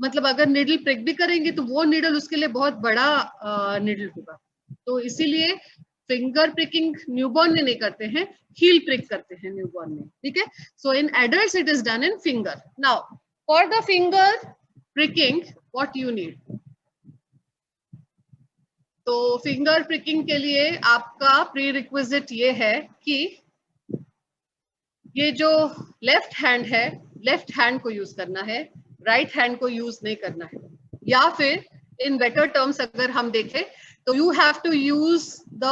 मतलब अगर needle prick भी करेंगे तो वो निडल उसके लिए बहुत बड़ा निडल होगा। तो इसीलिए फिंगर प्रिकिंग न्यूबॉर्न में नहीं करते हैं, हील प्रिक करते हैं न्यूबॉर्न में, ठीक है। So in adults it is done in finger. Now for the finger pricking what you need, तो फिंगर प्रिकिंग के लिए आपका प्री रिक्विजिट ये है कि ये जो लेफ्ट हैंड है, लेफ्ट हैंड को यूज करना है, राइट हैंड को यूज नहीं करना है। या फिर इन बेटर टर्म्स अगर हम देखें तो you have to use the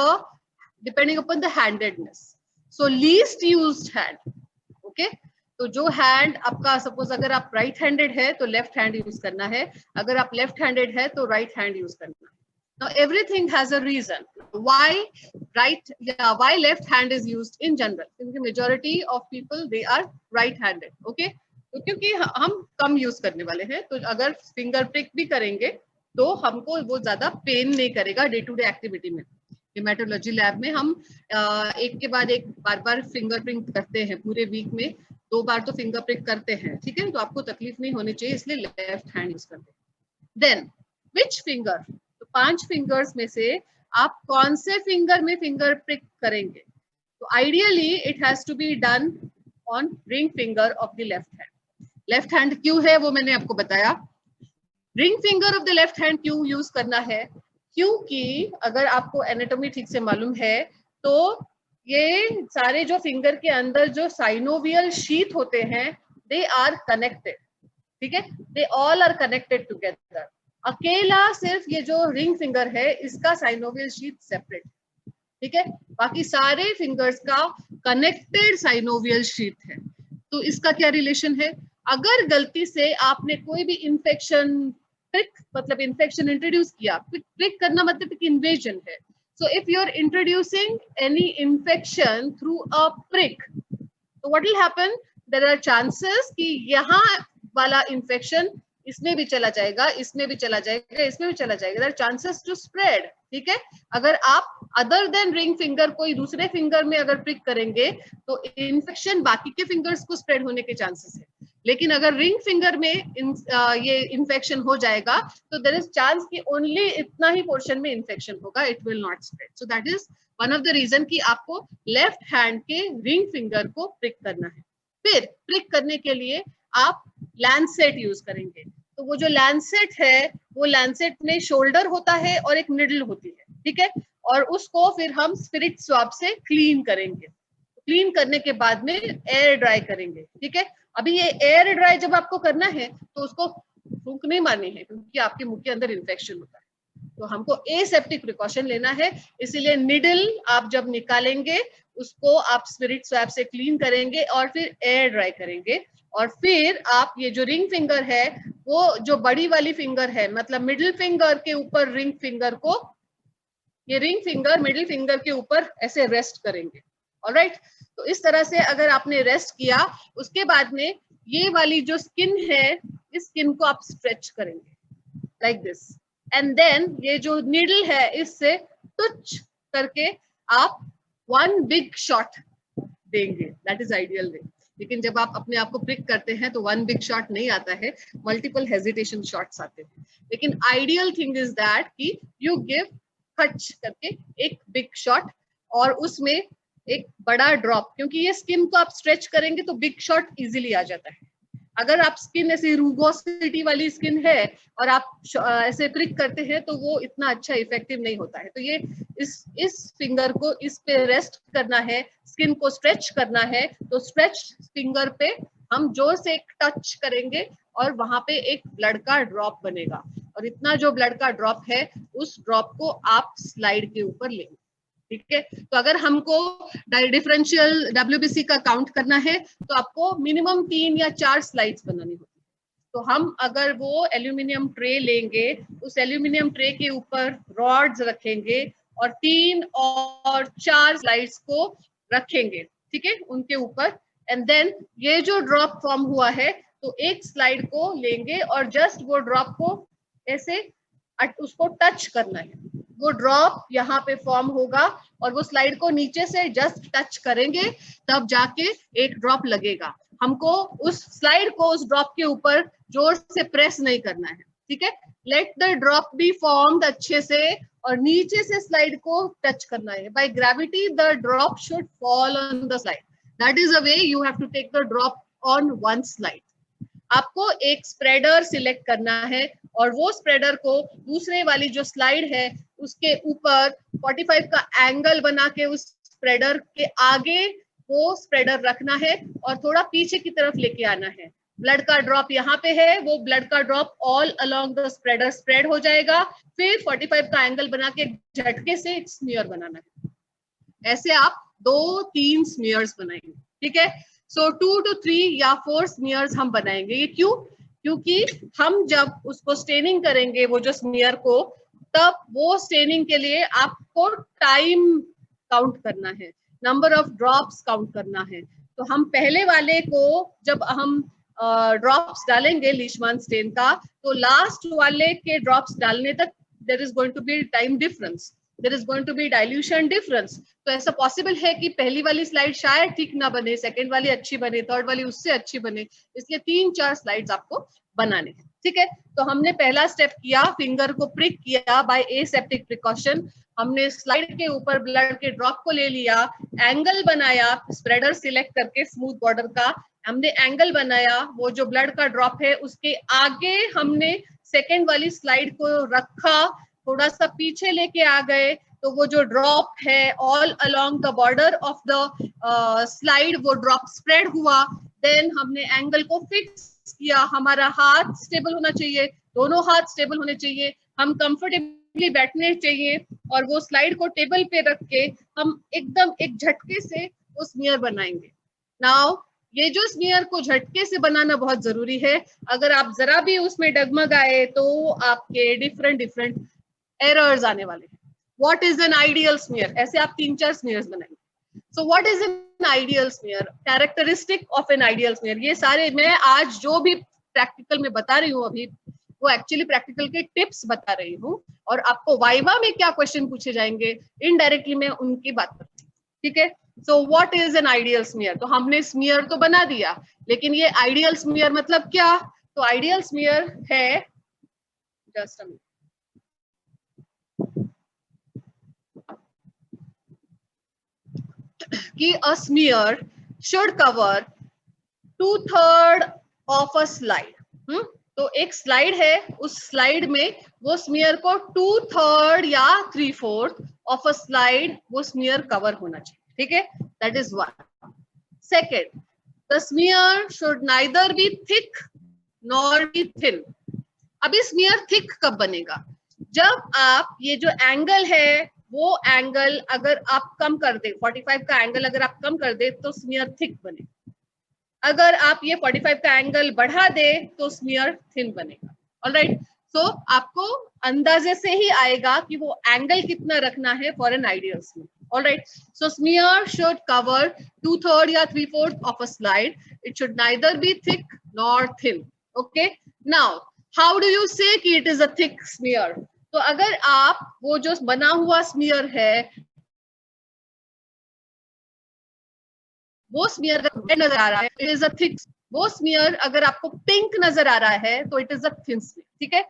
depending upon the handedness, so least used hand, okay. तो जो हैंड आपका, सपोज अगर आप राइट हैंडेड है तो लेफ्ट हैंड यूज करना है, अगर आप लेफ्ट हैंडेड है तो राइट हैंड यूज करना है। Now everything has a reason why why left hand is used in general, क्योंकि majority of people they are right handed, okay। तो क्योंकि हम कम यूज करने वाले हैं, तो अगर फिंगर प्रिक भी करेंगे तो हमको वो ज्यादा पेन नहीं करेगा डे टू डे एक्टिविटी में। हेमेटोलॉजी लैब में हम एक के बाद एक बार फिंगर प्रिंट करते हैं, पूरे वीक में 2 बार तो फिंगर प्रिक करते हैं, ठीक है। तो आपको तकलीफ नहीं होनी चाहिए, इसलिए लेफ्ट हैंड यूज करते हैं। देन विच फिंगर, तो 5 फिंगर्स में से आप कौन से फिंगर में फिंगर प्रिक करेंगे, तो ideally it has to be done on ring finger of the left hand. Left hand क्यों है वो मैंने आपको बताया। Ring finger of the left hand क्यों यूज करना है, क्योंकि अगर आपको एनाटॉमी ठीक से मालूम है तो ये सारे जो फिंगर के अंदर जो साइनोवियल शीथ होते हैं दे आर कनेक्टेड, ठीक है, they all are connected together. अकेला सिर्फ ये जो रिंग फिंगर है इसका साइनोवियल शीथ सेपरेट, ठीक है, बाकी सारे फिंगर्स का कनेक्टेड साइनोवियल शीथ है। तो इसका क्या रिलेशन है, अगर गलती से आपने कोई भी इंफेक्शन, प्रिक मतलब इंफेक्शन इंट्रोड्यूस किया, प्रिक करना मतलब एक इन्वेजन है, so if you are introducing any infection through a prick, तो what will happen, there are chances कि यहाँ वाला इंफेक्शन इसमें भी चला जाएगा, इसमें भी चला जाएगा, इसमें भी चला जाएगा, there are chances to spread, ठीक है। अगर आप अदर देन रिंग फिंगर कोई दूसरे फिंगर में अगर प्रिक करेंगे तो इन्फेक्शन बाकी के फिंगर्स को स्प्रेड होने के चांसेस है, लेकिन अगर रिंग फिंगर में ये इन्फेक्शन हो जाएगा तो देयर इज चांस कि ओनली इतना ही पोर्शन में इन्फेक्शन होगा, it will not spread. So that is one of the reason कि आपको लेफ्ट हैंड के रिंग फिंगर को प्रिक करना है। फिर प्रिक करने के लिए आप लैंसेट यूज करेंगे, तो वो जो लैंसेट है वो लैंसेट में शोल्डर होता है और एक निडल होती है, ठीक है, और उसको फिर हम स्पिरिट स्वाब से क्लीन करेंगे। क्लीन करने के बाद में एयर ड्राई करेंगे, ठीक है। अभी ये एयर ड्राई जब आपको करना है तो उसको फूंक नहीं मारनी है, क्योंकि आपके मुंह के अंदर इन्फेक्शन होता है, तो हमको एसेप्टिक प्रिकॉशन लेना है। इसीलिए निडल आप जब निकालेंगे उसको आप स्पिरिट स्वैप से क्लीन करेंगे और फिर एयर ड्राई करेंगे, और फिर आप ये जो रिंग फिंगर है वो जो बड़ी वाली फिंगर है, मतलब मिडिल फिंगर के ऊपर रिंग फिंगर को, ये रिंग फिंगर मिडिल फिंगर के ऊपर ऐसे रेस्ट करेंगे, ऑलराइट। तो इस तरह से अगर आपने रेस्ट किया, उसके बाद में ये वाली जो स्किन है इस स्किन को आप स्ट्रेच करेंगे लाइक दिस, एंड देन ये जो नीडल है इससे टच करके आप 1 बिग शॉट देंगे, दैट इज आइडियल वे। लेकिन जब आप अपने आप को प्रिक करते हैं तो 1 बिग शॉट नहीं आता है, मल्टीपल हेजिटेशन शॉट्स आते हैं। लेकिन आइडियल थिंग इज दैट कि यू गिव खच करके एक बिग शॉट और उसमें एक बड़ा ड्रॉप, क्योंकि ये स्किन को आप स्ट्रेच करेंगे तो बिग शॉट इजीली आ जाता है। अगर आप स्किन ऐसी रूगोसिटी वाली स्किन है और आप ऐसे प्रिक करते हैं तो वो इतना अच्छा इफेक्टिव नहीं होता है। तो ये इस फिंगर को इस पे रेस्ट करना है, स्किन को स्ट्रेच करना है, तो स्ट्रेच फिंगर पे हम जोर से एक टच करेंगे और वहां पे एक ब्लड का ड्रॉप बनेगा, और इतना जो ब्लड का ड्रॉप है उस ड्रॉप को आप स्लाइड के ऊपर लेंगे, ठीक है। तो अगर हमको डिफरेंशियल WBC का काउंट करना है तो आपको मिनिमम 3 या 4 स्लाइड्स बनानी होती है। तो हम अगर वो एल्यूमिनियम ट्रे लेंगे, उस एल्यूमिनियम ट्रे के ऊपर रॉड्स रखेंगे और 3 और 4 स्लाइड्स को रखेंगे, ठीक है, उनके ऊपर, एंड देन ये जो ड्रॉप फॉर्म हुआ है तो एक स्लाइड को लेंगे और जस्ट वो ड्रॉप को ऐसे उसको टच करना है, वो ड्रॉप यहाँ पे फॉर्म होगा और वो स्लाइड को नीचे से जस्ट टच करेंगे तब जाके एक ड्रॉप लगेगा। हमको उस स्लाइड को उस ड्रॉप के ऊपर जोर से प्रेस नहीं करना है, ठीक है। Let the drop be formed अच्छे से, और नीचे से स्लाइड को टच करना है। By gravity the drop should fall on the slide, that is a way you have to take the drop on one slide. आपको एक स्प्रेडर सिलेक्ट करना है और वो स्प्रेडर को दूसरे वाली जो स्लाइड है उसके ऊपर 45 का एंगल बना के उस स्प्रेडर के आगे वो स्प्रेडर रखना है और थोड़ा पीछे की तरफ लेके आना है। ब्लड का ड्रॉप यहाँ पे है, वो ब्लड का drop all along the spreader spread हो जाएगा। फिर 45 का एंगल बना के झटके से एक स्मीयर बनाना है। ऐसे आप 2-3 स्मीयर्स बनाएंगे, ठीक है। सो 2 to 3 या 4 स्मीयर्स हम बनाएंगे। ये क्यों? क्योंकि हम जब उसको स्टेनिंग करेंगे वो जो स्मीयर को, तब वो स्टेनिंग के लिए आपको टाइम काउंट करना है, नंबर ऑफ ड्रॉप्स काउंट करना है। तो हम पहले वाले को जब हम ड्रॉप्स डालेंगे लीशमान स्टेन का, तो लास्ट वाले के ड्रॉप्स डालने तक there is going to be time difference, there is going to be dilution difference. तो ऐसा पॉसिबल है कि पहली वाली स्लाइड शायद ठीक ना बने, सेकंड वाली अच्छी बने, थर्ड वाली उससे अच्छी बने, इसलिए 3-4 स्लाइड्स आपको बनाने हैं, ठीक है। तो हमने पहला स्टेप किया, फिंगर को प्रिक किया बाय एसेप्टिक प्रिकॉशन। हमने स्लाइड के ऊपर ब्लड के ड्रॉप को ले लिया, एंगल बनाया स्प्रेडर सिलेक्ट करके स्मूथ बॉर्डर का, हमने एंगल बनाया, वो जो ब्लड का ड्रॉप है उसके आगे हमने सेकेंड वाली स्लाइड को रखा, थोड़ा सा पीछे लेके आ गए, तो वो जो ड्रॉप है all along the border of the slide वो ड्रॉप स्प्रेड हुआ। देन हमने एंगल को फिक्स किया, हमारा हाथ स्टेबल होना चाहिए, दोनों हाथ स्टेबल होने चाहिए, हम कंफर्टेबली बैठने चाहिए, और वो स्लाइड को टेबल पे रख के हम एकदम एक झटके से वो स्मीयर बनाएंगे। नाउ ये जो स्मीयर को झटके से बनाना बहुत जरूरी है, अगर आप जरा भी उसमें डगमगाए तो आपके डिफरेंट एरर्स आने वाले हैं। What is an ideal smear? ऐसे आप 3-4 स्मीयर्स बनाएंगे। So what is an ideal smear? Characteristic of an ideal smear, ये सारे मैं आज जो भी प्रैक्टिकल में बता रही हूँ अभी, वो एक्चुअली प्रैक्टिकल के टिप्स बता रही हूँ, और आपको वाइवा में क्या क्वेश्चन पूछे जाएंगे इनडायरेक्टली मैं उनकी बात करती हूँ, ठीक है। So what is an ideal smear? तो हमने स्मीयर तो बना दिया, लेकिन ये आइडियल स्मीयर मतलब क्या? तो आइडियल स्मीयर है, जस्ट अ मिनट, कि a smear should cover 2/3 of a slide। तो एक स्लाइड है, उस स्लाइड में वो स्मीयर को 2/3 या 3/4 ऑफ अ स्लाइड वो स्मीयर कवर होना चाहिए, ठीक है। That is one. Second, the smear should neither be thick nor be thin. अभी स्मीयर थिक कब बनेगा? जब आप ये जो एंगल है वो एंगल अगर आप कम कर दे, 45 का एंगल अगर आप कम कर दे तो स्मीयर थिक बने। अगर आप ये 45 का एंगल बढ़ा दे तो स्मीयर थिन बनेगा। ऑलराइट, सो आपको अंदाजे से ही आएगा कि वो एंगल कितना रखना है for an ideal smear. Alright, so smear should cover 2/3 या 3/4 of a slide. It should neither be thick nor thin. Okay, now how do you से कि it is a thick smear? तो अगर आप वो जो बना हुआ स्मीयर है वो स्मीयर अगर नजर आ रहा है इट इज अ थिक, वो स्मीयर अगर आपको पिंक नजर आ रहा है तो it is a thin smear, ठीक है।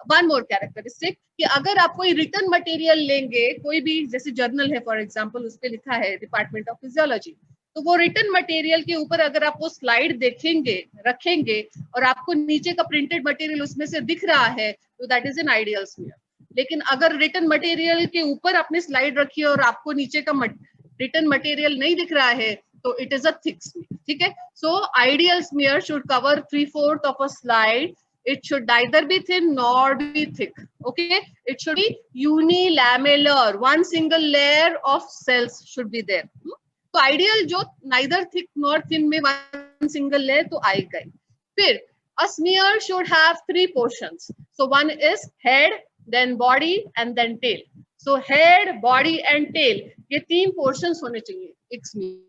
वन मोर कैरेक्टरिस्टिक कि अगर आप कोई रिटन मटेरियल लेंगे, कोई भी जैसे जर्नल है फॉर एग्जांपल, उस पे लिखा है डिपार्टमेंट ऑफ फिजियोलॉजी, तो वो रिटन मटेरियल के ऊपर अगर आप वो स्लाइड देखेंगे रखेंगे और आपको नीचे का प्रिंटेड मटेरियल उसमें से दिख रहा है तो that is an ideal smear. लेकिन अगर रिटन मटेरियल के ऊपर आपने स्लाइड रखी है और आपको नीचे का रिटन मटेरियल नहीं दिख रहा है तो it is a thick smear, ठीक है। So ideal smear should cover 3/4 of a slide. It should neither be thin nor be thick. Okay, it should be unilamellar. One single layer of cells should be there. तो ideal जो neither thick nor thin में one single layer तो आएगा ही। फिर a smear should have 3 portions. So one is head, then body and then tail. So head, body and tail ये 3 portions होने चाहिए एक smear.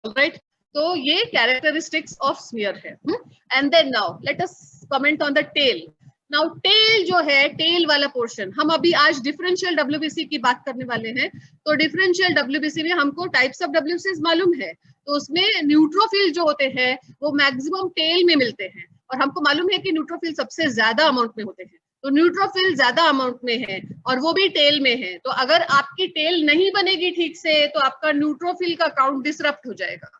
Alright, तो ये characteristics of smear है। And then now let us comment on the tail. Now tail जो है, tail वाला portion, हम अभी आज differential WBC की बात करने वाले हैं। तो differential WBC में हमको types of WBCs मालूम है, तो उसमें न्यूट्रोफिल जो होते हैं वो मैक्सिमम टेल में मिलते हैं, और हमको मालूम है कि न्यूट्रोफिल सबसे ज्यादा अमाउंट में होते हैं, तो न्यूट्रोफिल ज्यादा अमाउंट में है और वो भी टेल में है। तो अगर आपकी टेल नहीं बनेगी ठीक से तो आपका न्यूट्रोफिल का काउंट डिसरप्ट हो जाएगा,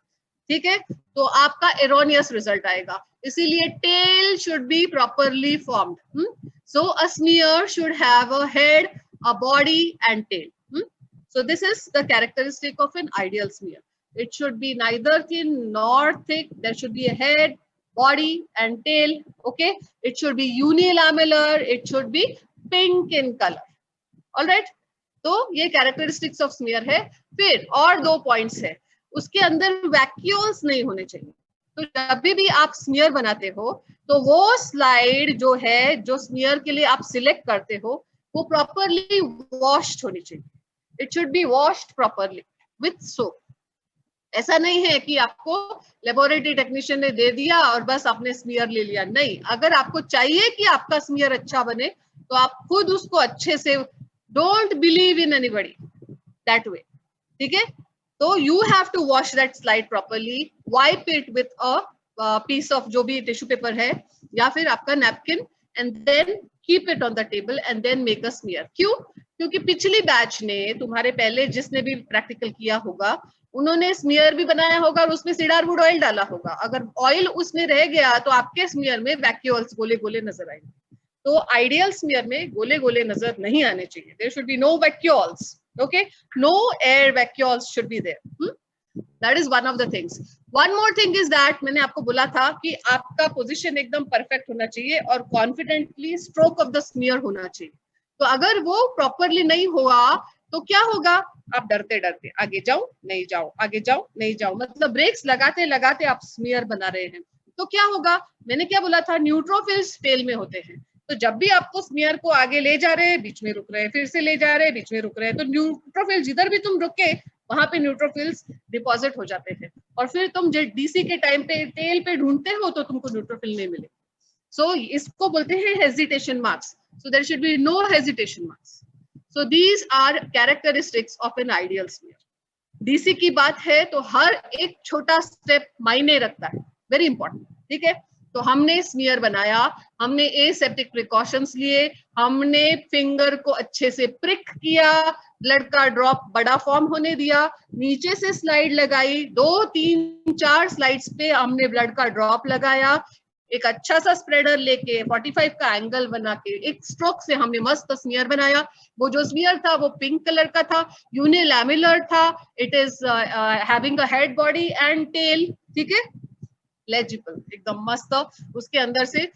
ठीक है, तो आपका एरोनियस रिजल्ट आएगा। इसीलिए tail should be properly formed. So a smear should have a head, a body and tail. So this is the characteristic of an ideal smear. It should be neither thin nor thick. There should be a head, body and tail. Okay. It should be unilamellar. It should be pink in color. All right. तो ये characteristics of smear है। फिर और 2 points है, उसके अंदर vacuoles नहीं होने चाहिए। तो जब भी आप स्मीयर बनाते हो तो वो स्लाइड जो है, जो स्मीयर के लिए आप सिलेक्ट करते हो, वो प्रॉपरली वॉश्ड होनी चाहिए। It should be washed properly with soap. ऐसा नहीं है कि आपको लेबोरेटरी टेक्नीशियन ने दे दिया और बस आपने स्मीयर ले लिया, नहीं। अगर आपको चाहिए कि आपका स्मीयर अच्छा बने तो आप खुद उसको अच्छे से, don't believe in anybody that way, ठीक है। तो you have to wash that slide properly, wipe it with a piece of जो भी टिश्यू पेपर है या फिर आपका napkin, and then keep it on the table and then make a smear. क्यों? क्योंकि पिछली बैच ने, तुम्हारे पहले जिसने भी प्रैक्टिकल किया होगा, उन्होंने स्मीयर भी बनाया होगा और उसमें सीडारवुड ऑयल डाला होगा। अगर ऑयल उसमें रह गया तो आपके स्मीयर में वैक्यूल्स गोले गोले नजर आएंगे। तो आइडियल स्मीयर में गोले गोले नजर नहीं आने चाहिए। There should be no vacuoles, okay, no air vacuoles should be there. That is one of the things. One more thing is that, मैंने आपको बोला था कि आपका पोजिशन एकदम परफेक्ट होना चाहिए और confidently stroke of the smear होना चाहिए। तो अगर वो प्रॉपरली नहीं हुआ तो क्या होगा? आप डरते डरते आगे जाओ नहीं जाओ, आगे जाओ नहीं जाओ, मतलब ब्रेक्स लगाते लगाते आप स्मीयर बना रहे हैं। तो क्या होगा? मैंने क्या बोला था, न्यूट्रोफिल्स टेल में होते हैं। तो जब भी आपको स्मीयर को आगे ले जा रहे हैं, बीच में रुक रहे हैं, फिर से ले जा रहे हैं, बीच में रुक रहे हैं, तो न्यूट्रोफिल जिधर भी तुम रुके वहां पे न्यूट्रोफिल्स डिपॉजिट हो जाते हैं, और फिर तुम डीसी के टाइम पे टेल पे ढूंढते हो तो तुमको न्यूट्रोफिल नहीं मिले। सो इसको बोलते हैं hesitation marks. So there should be no hesitation marks. So these are characteristics of an ideal smear. DC की बात है तो हर एक छोटा स्टेप मायने रखता है, वेरी इंपॉर्टेंट, ठीक है। तो हमने स्मीयर बनाया, हमने एसेप्टिक प्रिकॉशंस लिए, हमने फिंगर को अच्छे से प्रिक किया, ब्लड का ड्रॉप बड़ा फॉर्म होने दिया, नीचे से स्लाइड लगाई, 2, 3, 4 स्लाइड्स पे हमने ब्लड का ड्रॉप लगाया, एक अच्छा सा स्प्रेडर लेके 45 का एंगल बना के एक स्ट्रोक से हमने मस्त स्मीयर बनाया। वो जो स्मीयर था वो पिंक कलर का था, यूनिलैमेलर था, it is having a head, body and tail, ठीक है, लेजिबल, एकदम मस्त। उसके अंदर से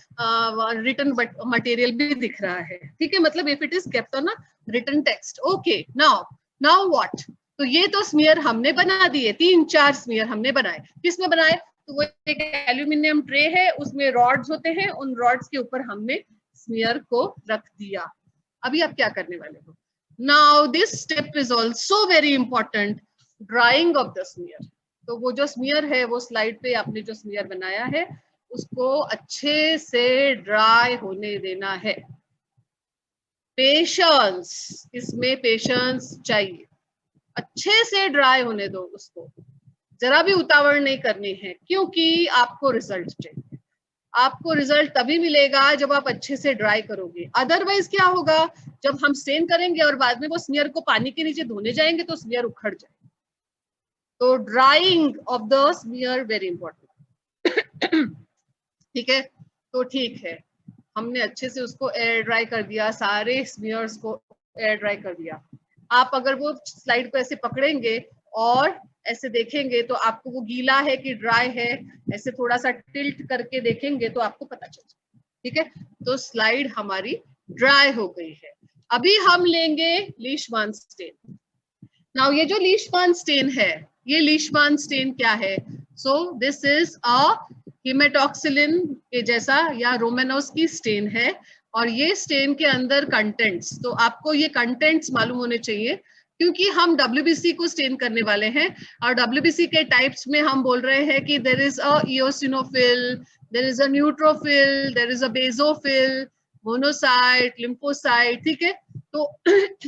रिटन मटेरियल भी दिख रहा है, ठीक है, मतलब if it is kept on written text. Okay, now what? तो ये तो स्मीयर हमने बना दिए, 3-4 स्मीयर हमने बनाए। किसमें बनाए? तो वो एक एल्यूमिनियम ट्रे है, उसमें रॉड्स होते हैं, उन रॉड्स के ऊपर हमने स्मीयर को रख दिया। अभी आप क्या करने वाले हो? Now this step is also very important, drying of the smear. तो वो जो स्मीयर है, वो स्लाइड पे आपने जो स्मीयर बनाया है उसको अच्छे से ड्राई होने देना है। पेशेंस, इसमें पेशेंस चाहिए, अच्छे से ड्राई होने दो उसको, जरा भी उतावड़ नहीं करनी है, क्योंकि आपको रिजल्ट चाहिए। आपको रिजल्ट तभी मिलेगा जब आप अच्छे से ड्राई करोगे। अदरवाइज क्या होगा? जब हम स्टेन करेंगे और बाद में वो स्मीयर को पानी के नीचे धोने जाएंगे तो स्मीयर उखड़ जाएगा। तो drying of the smear very important, ठीक है। तो ठीक है, हमने अच्छे से उसको एयर ड्राई कर दिया, सारे स्मीयर्स को एयर ड्राई कर दिया। आप अगर वो स्लाइड को ऐसे पकड़ेंगे और ऐसे देखेंगे तो आपको वो गीला है कि ड्राई है, ऐसे थोड़ा सा टिल्ट करके देखेंगे तो आपको पता चल जाएगा, ठीक है। तो स्लाइड हमारी ड्राई हो गई है। अभी हम लेंगे लीशमान स्टेन। नाउ ये जो लीशमान स्टेन है, ये लीशमान स्टेन क्या है? सो दिस इज अ हिमेटॉक्सिलिन के जैसा या रोमानोव्स्की स्टेन है, और ये स्टेन के अंदर कंटेंट्स, तो आपको ये कंटेंट्स मालूम होने चाहिए क्योंकि हम WBC को स्टेन करने वाले हैं। और WBC के टाइप्स में हम बोल रहे हैं कि there is a eosinophil, there is a neutrophil, there is a basophil, monocyte, lymphocyte, ठीक है। तो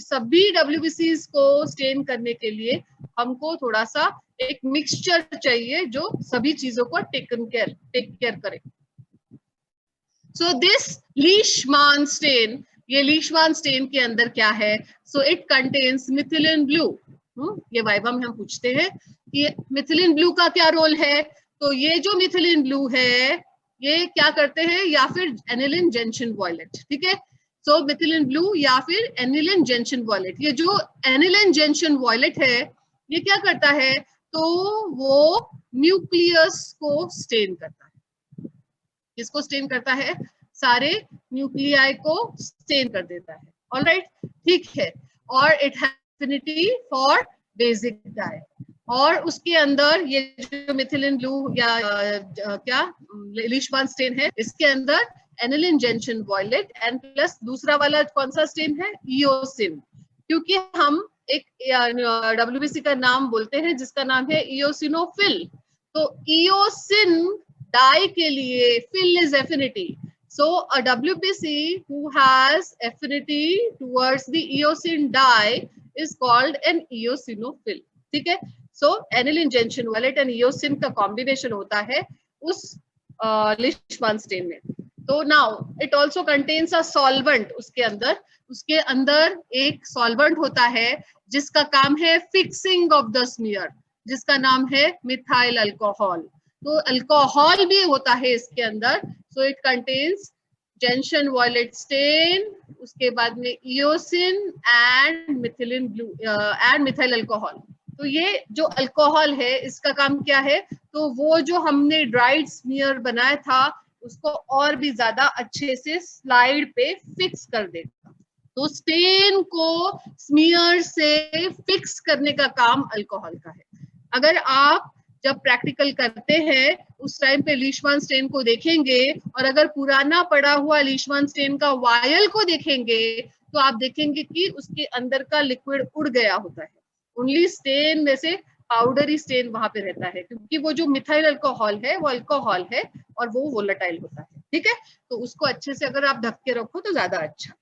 सभी WBCs को स्टेन करने के लिए हमको थोड़ा सा एक मिक्सचर चाहिए जो सभी चीजों को टेक केयर करे। सो दिस लीशमान स्टेन, ये लीशमान स्टेन के अंदर क्या है? सो इट कंटेन्स मिथिलिन ब्लू। ये वाइवा में हम पूछते हैं कि मिथिलिन ब्लू का क्या रोल है। तो ये जो मिथिलिन ब्लू है ये क्या करते हैं, या फिर एनिलिन जेंशन वॉयलेट, ठीक है। सो मिथिलिन ब्लू या फिर एनिलिन जेंशन वॉयलेट, ये जो एनिलिन जेंशन वॉयलेट है ये क्या करता है? तो वो न्यूक्लियस को स्टेन करता है। किसको स्टेन करता है? सारे न्यूक्लियाई को स्टेन कर देता है। ऑलराइट, ठीक है। और it has affinity for basic dye, और उसके अंदर ये जो मिथिलिन ब्लू या क्या लीशमान स्टेन है, इसके अंदर एनिलिन जेंशन वॉयलेट एंड प्लस दूसरा वाला कौन सा स्टेन है? इओसिन। क्योंकि हम एक WBC का नाम बोलते हैं जिसका नाम है इओसिनोफिल। तो इओसिन डाई के लिए phil is affinity, so a WBC who has affinity towards the eosin dye is called an eosinophil, ठीक है। सो एनिलिन जेंशन वॉयलेट एंड इओसिन का कॉम्बिनेशन होता है उस लीशमान स्टेन में। तो now it also contains a solvent, उसके अंदर एक सॉल्वेंट होता है जिसका काम है फिक्सिंग ऑफ द स्मीयर, जिसका नाम है मिथाइल अल्कोहल। तो अल्कोहल भी होता है इसके अंदर। So it contains gentian violet stain, उसके बाद में eosin and methylene blue and methyl alcohol. तो ये जो अल्कोहल है इसका काम क्या है? तो वो जो हमने ड्राइड स्मीयर बनाया था उसको और भी ज्यादा अच्छे से स्लाइड पे फिक्स कर देगा। तो स्टेन को स्मीयर से फिक्स करने का काम अल्कोहल का है। अगर आप जब प्रैक्टिकल करते हैं उस टाइम पे लीशमान स्टेन को देखेंगे, और अगर पुराना पड़ा हुआ लीशमान स्टेन का वायल को देखेंगे तो आप देखेंगे कि उसके अंदर का लिक्विड उड़ गया होता है। ओनली स्टेन में से पाउडरी स्टेन वहां पे रहता है, क्योंकि वो जो मिथाइल अल्कोहल है वो अल्कोहल है और वो वोलेटाइल होता है, ठीक है। तो उसको अच्छे से अगर आप ढक के रखो तो ज्यादा अच्छा।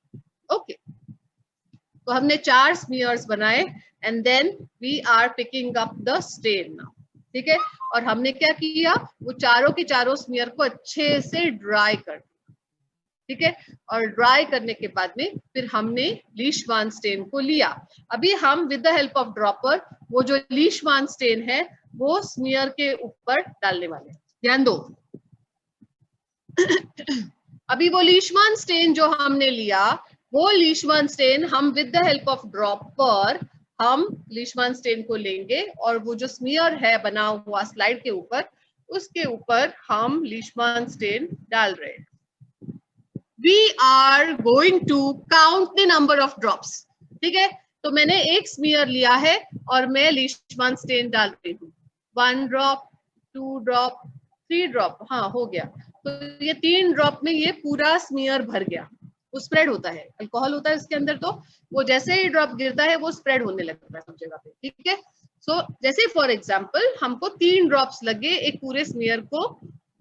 ओके, तो हमने 4 स्मीयर्स बनाए and then we are picking up the stain now, ठीक है। और हमने क्या किया, वो चारों के चारों स्मीयर को अच्छे से ड्राई कर दिया, ठीक है। और ड्राई करने के बाद में फिर हमने लीशमान स्टेन को लिया। अभी हम with the help of dropper वो जो लीशमान स्टेन है वो स्मीयर के ऊपर डालने वाले हैं। ध्यान दो अभी वो लीशमान स्टेन जो हमने लिया, वो लीशमान स्टेन हम with the help of dropper हम लीशमान स्टेन को लेंगे और वो जो स्मीयर है बना हुआ स्लाइड के ऊपर, उसके ऊपर हम लीशमान स्टेन डाल रहे हैं। We are going to count the number of drops, ठीक है। तो मैंने एक स्मीयर लिया है और मैं लीशमान स्टेन डाल रही हूँ। 1 ड्रॉप, 2 ड्रॉप, 3 ड्रॉप, हाँ हो गया। तो ये 3 ड्रॉप में ये पूरा स्मीयर भर गया। वो स्प्रेड होता है, अल्कोहल होता है इसके अंदर, तो वो जैसे ही ड्रॉप गिरता है वो स्प्रेड होने लगता है सब जगह पे, ठीक है। सो जैसे फॉर एग्जाम्पल हमको 3 ड्रॉप्स लगे एक पूरे स्मीयर को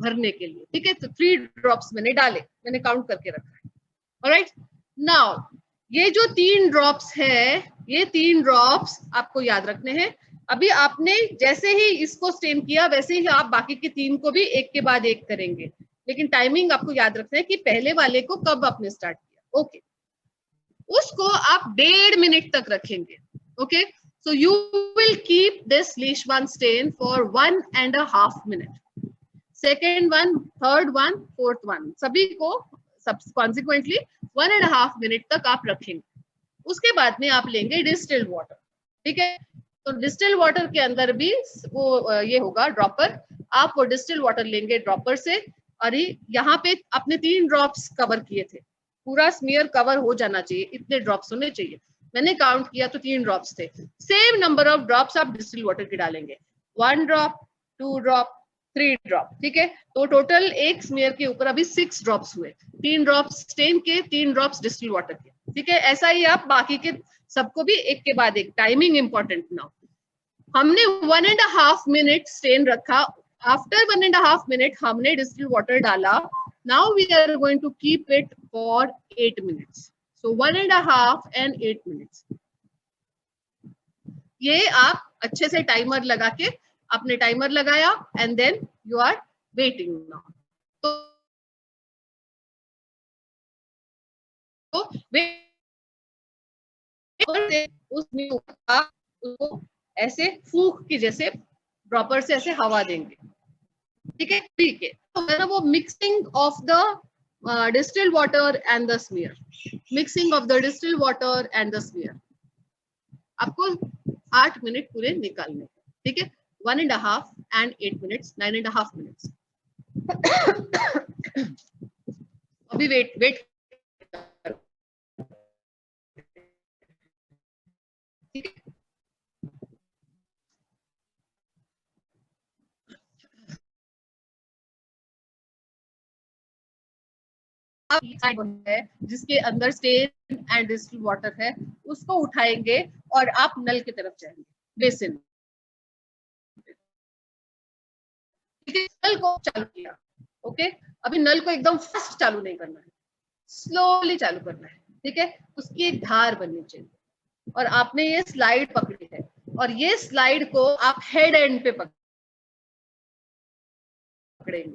भरने के लिए, ठीक है। तो 3 ड्रॉप्स मैंने डाले, मैंने काउंट करके रखा है। ऑलराइट, नाउ ये जो 3 ड्रॉप्स है, ये 3 ड्रॉप्स आपको याद रखने हैं। अभी आपने जैसे ही इसको स्टेन किया वैसे ही आप बाकी के 3 को भी एक के बाद एक करेंगे, लेकिन टाइमिंग आपको याद रखना है कि पहले वाले को कब आपने स्टार्ट किया। ओके, उसको आप 1.5 मिनट तक रखेंगे। Okay, so you will keep this Leishman stain for 1.5 minute. Second one, third one, fourth one, सभी को कॉन्सिक्वेंटली 1.5 मिनट तक आप रखेंगे। उसके बाद में आप लेंगे डिस्टिल्ड वाटर, ठीक है। तो डिस्टिल्ड वाटर के अंदर भी वो ये होगा ड्रॉपर, आप वो डिस्टिल्ड वाटर लेंगे ड्रॉपर से। और यहाँ पे आपने 3 ड्रॉप्स कवर किए थे, पूरा स्मीयर कवर हो जाना चाहिए, इतने ड्रॉप्स होने चाहिए। मैंने काउंट किया तो 3 ड्रॉप्स थे। सेम नंबर ऑफ ड्रॉप्स आप डिस्टिल्ड वाटर के डालेंगे, 1 ड्रॉप, 2 ड्रॉप, 3 ड्रॉप, ठीक है। तो टोटल एक स्मीयर के ऊपर अभी 6 ड्रॉप्स हुए, 3 ड्रॉप्स स्टेन के, 3 ड्रॉप्स डिस्टिल्ड वाटर के, ठीक है। ऐसा ही आप बाकी के सबको भी एक के बाद एक, टाइमिंग इंपॉर्टेंट। नाउ हमने 1.5 मिनट स्टेन रखा, आफ्टर 1.5 मिनट हमने डिस्टिल्ड वाटर डाला। Now we are going to keep it for 8 minutes. So 1.5 and 8 minutes. ये आप अच्छे से टाइमर लगा के, आपने टाइमर लगाया and then you are waiting now. तो उसमें उसको ऐसे फूंक की जैसे ड्रॉपर से ऐसे हवा देंगे, ठीक है। ठीक है, तो वो mixing of the distilled water and the smear, mixing of the distilled water and the smear, आपको 8 मिनट पूरे निकालने, ठीक है। 1.5 and 8 minutes, 9.5 minutes। अभी वेट ठीक है। है जिसके अंदर स्टेन एंड डिस्टिल्ड वाटर है, उसको उठाएंगे और आप नल की तरफ जाएंगे, बेसिन। नल को चालू किया, ओके। अभी नल को एकदम फास्ट चालू नहीं करना है, स्लोली चालू करना है, ठीक है। उसकी एक धार बननी चाहिए और आपने ये स्लाइड पकड़ी है और ये स्लाइड को आप हेड एंड पे पकड़ेंगे,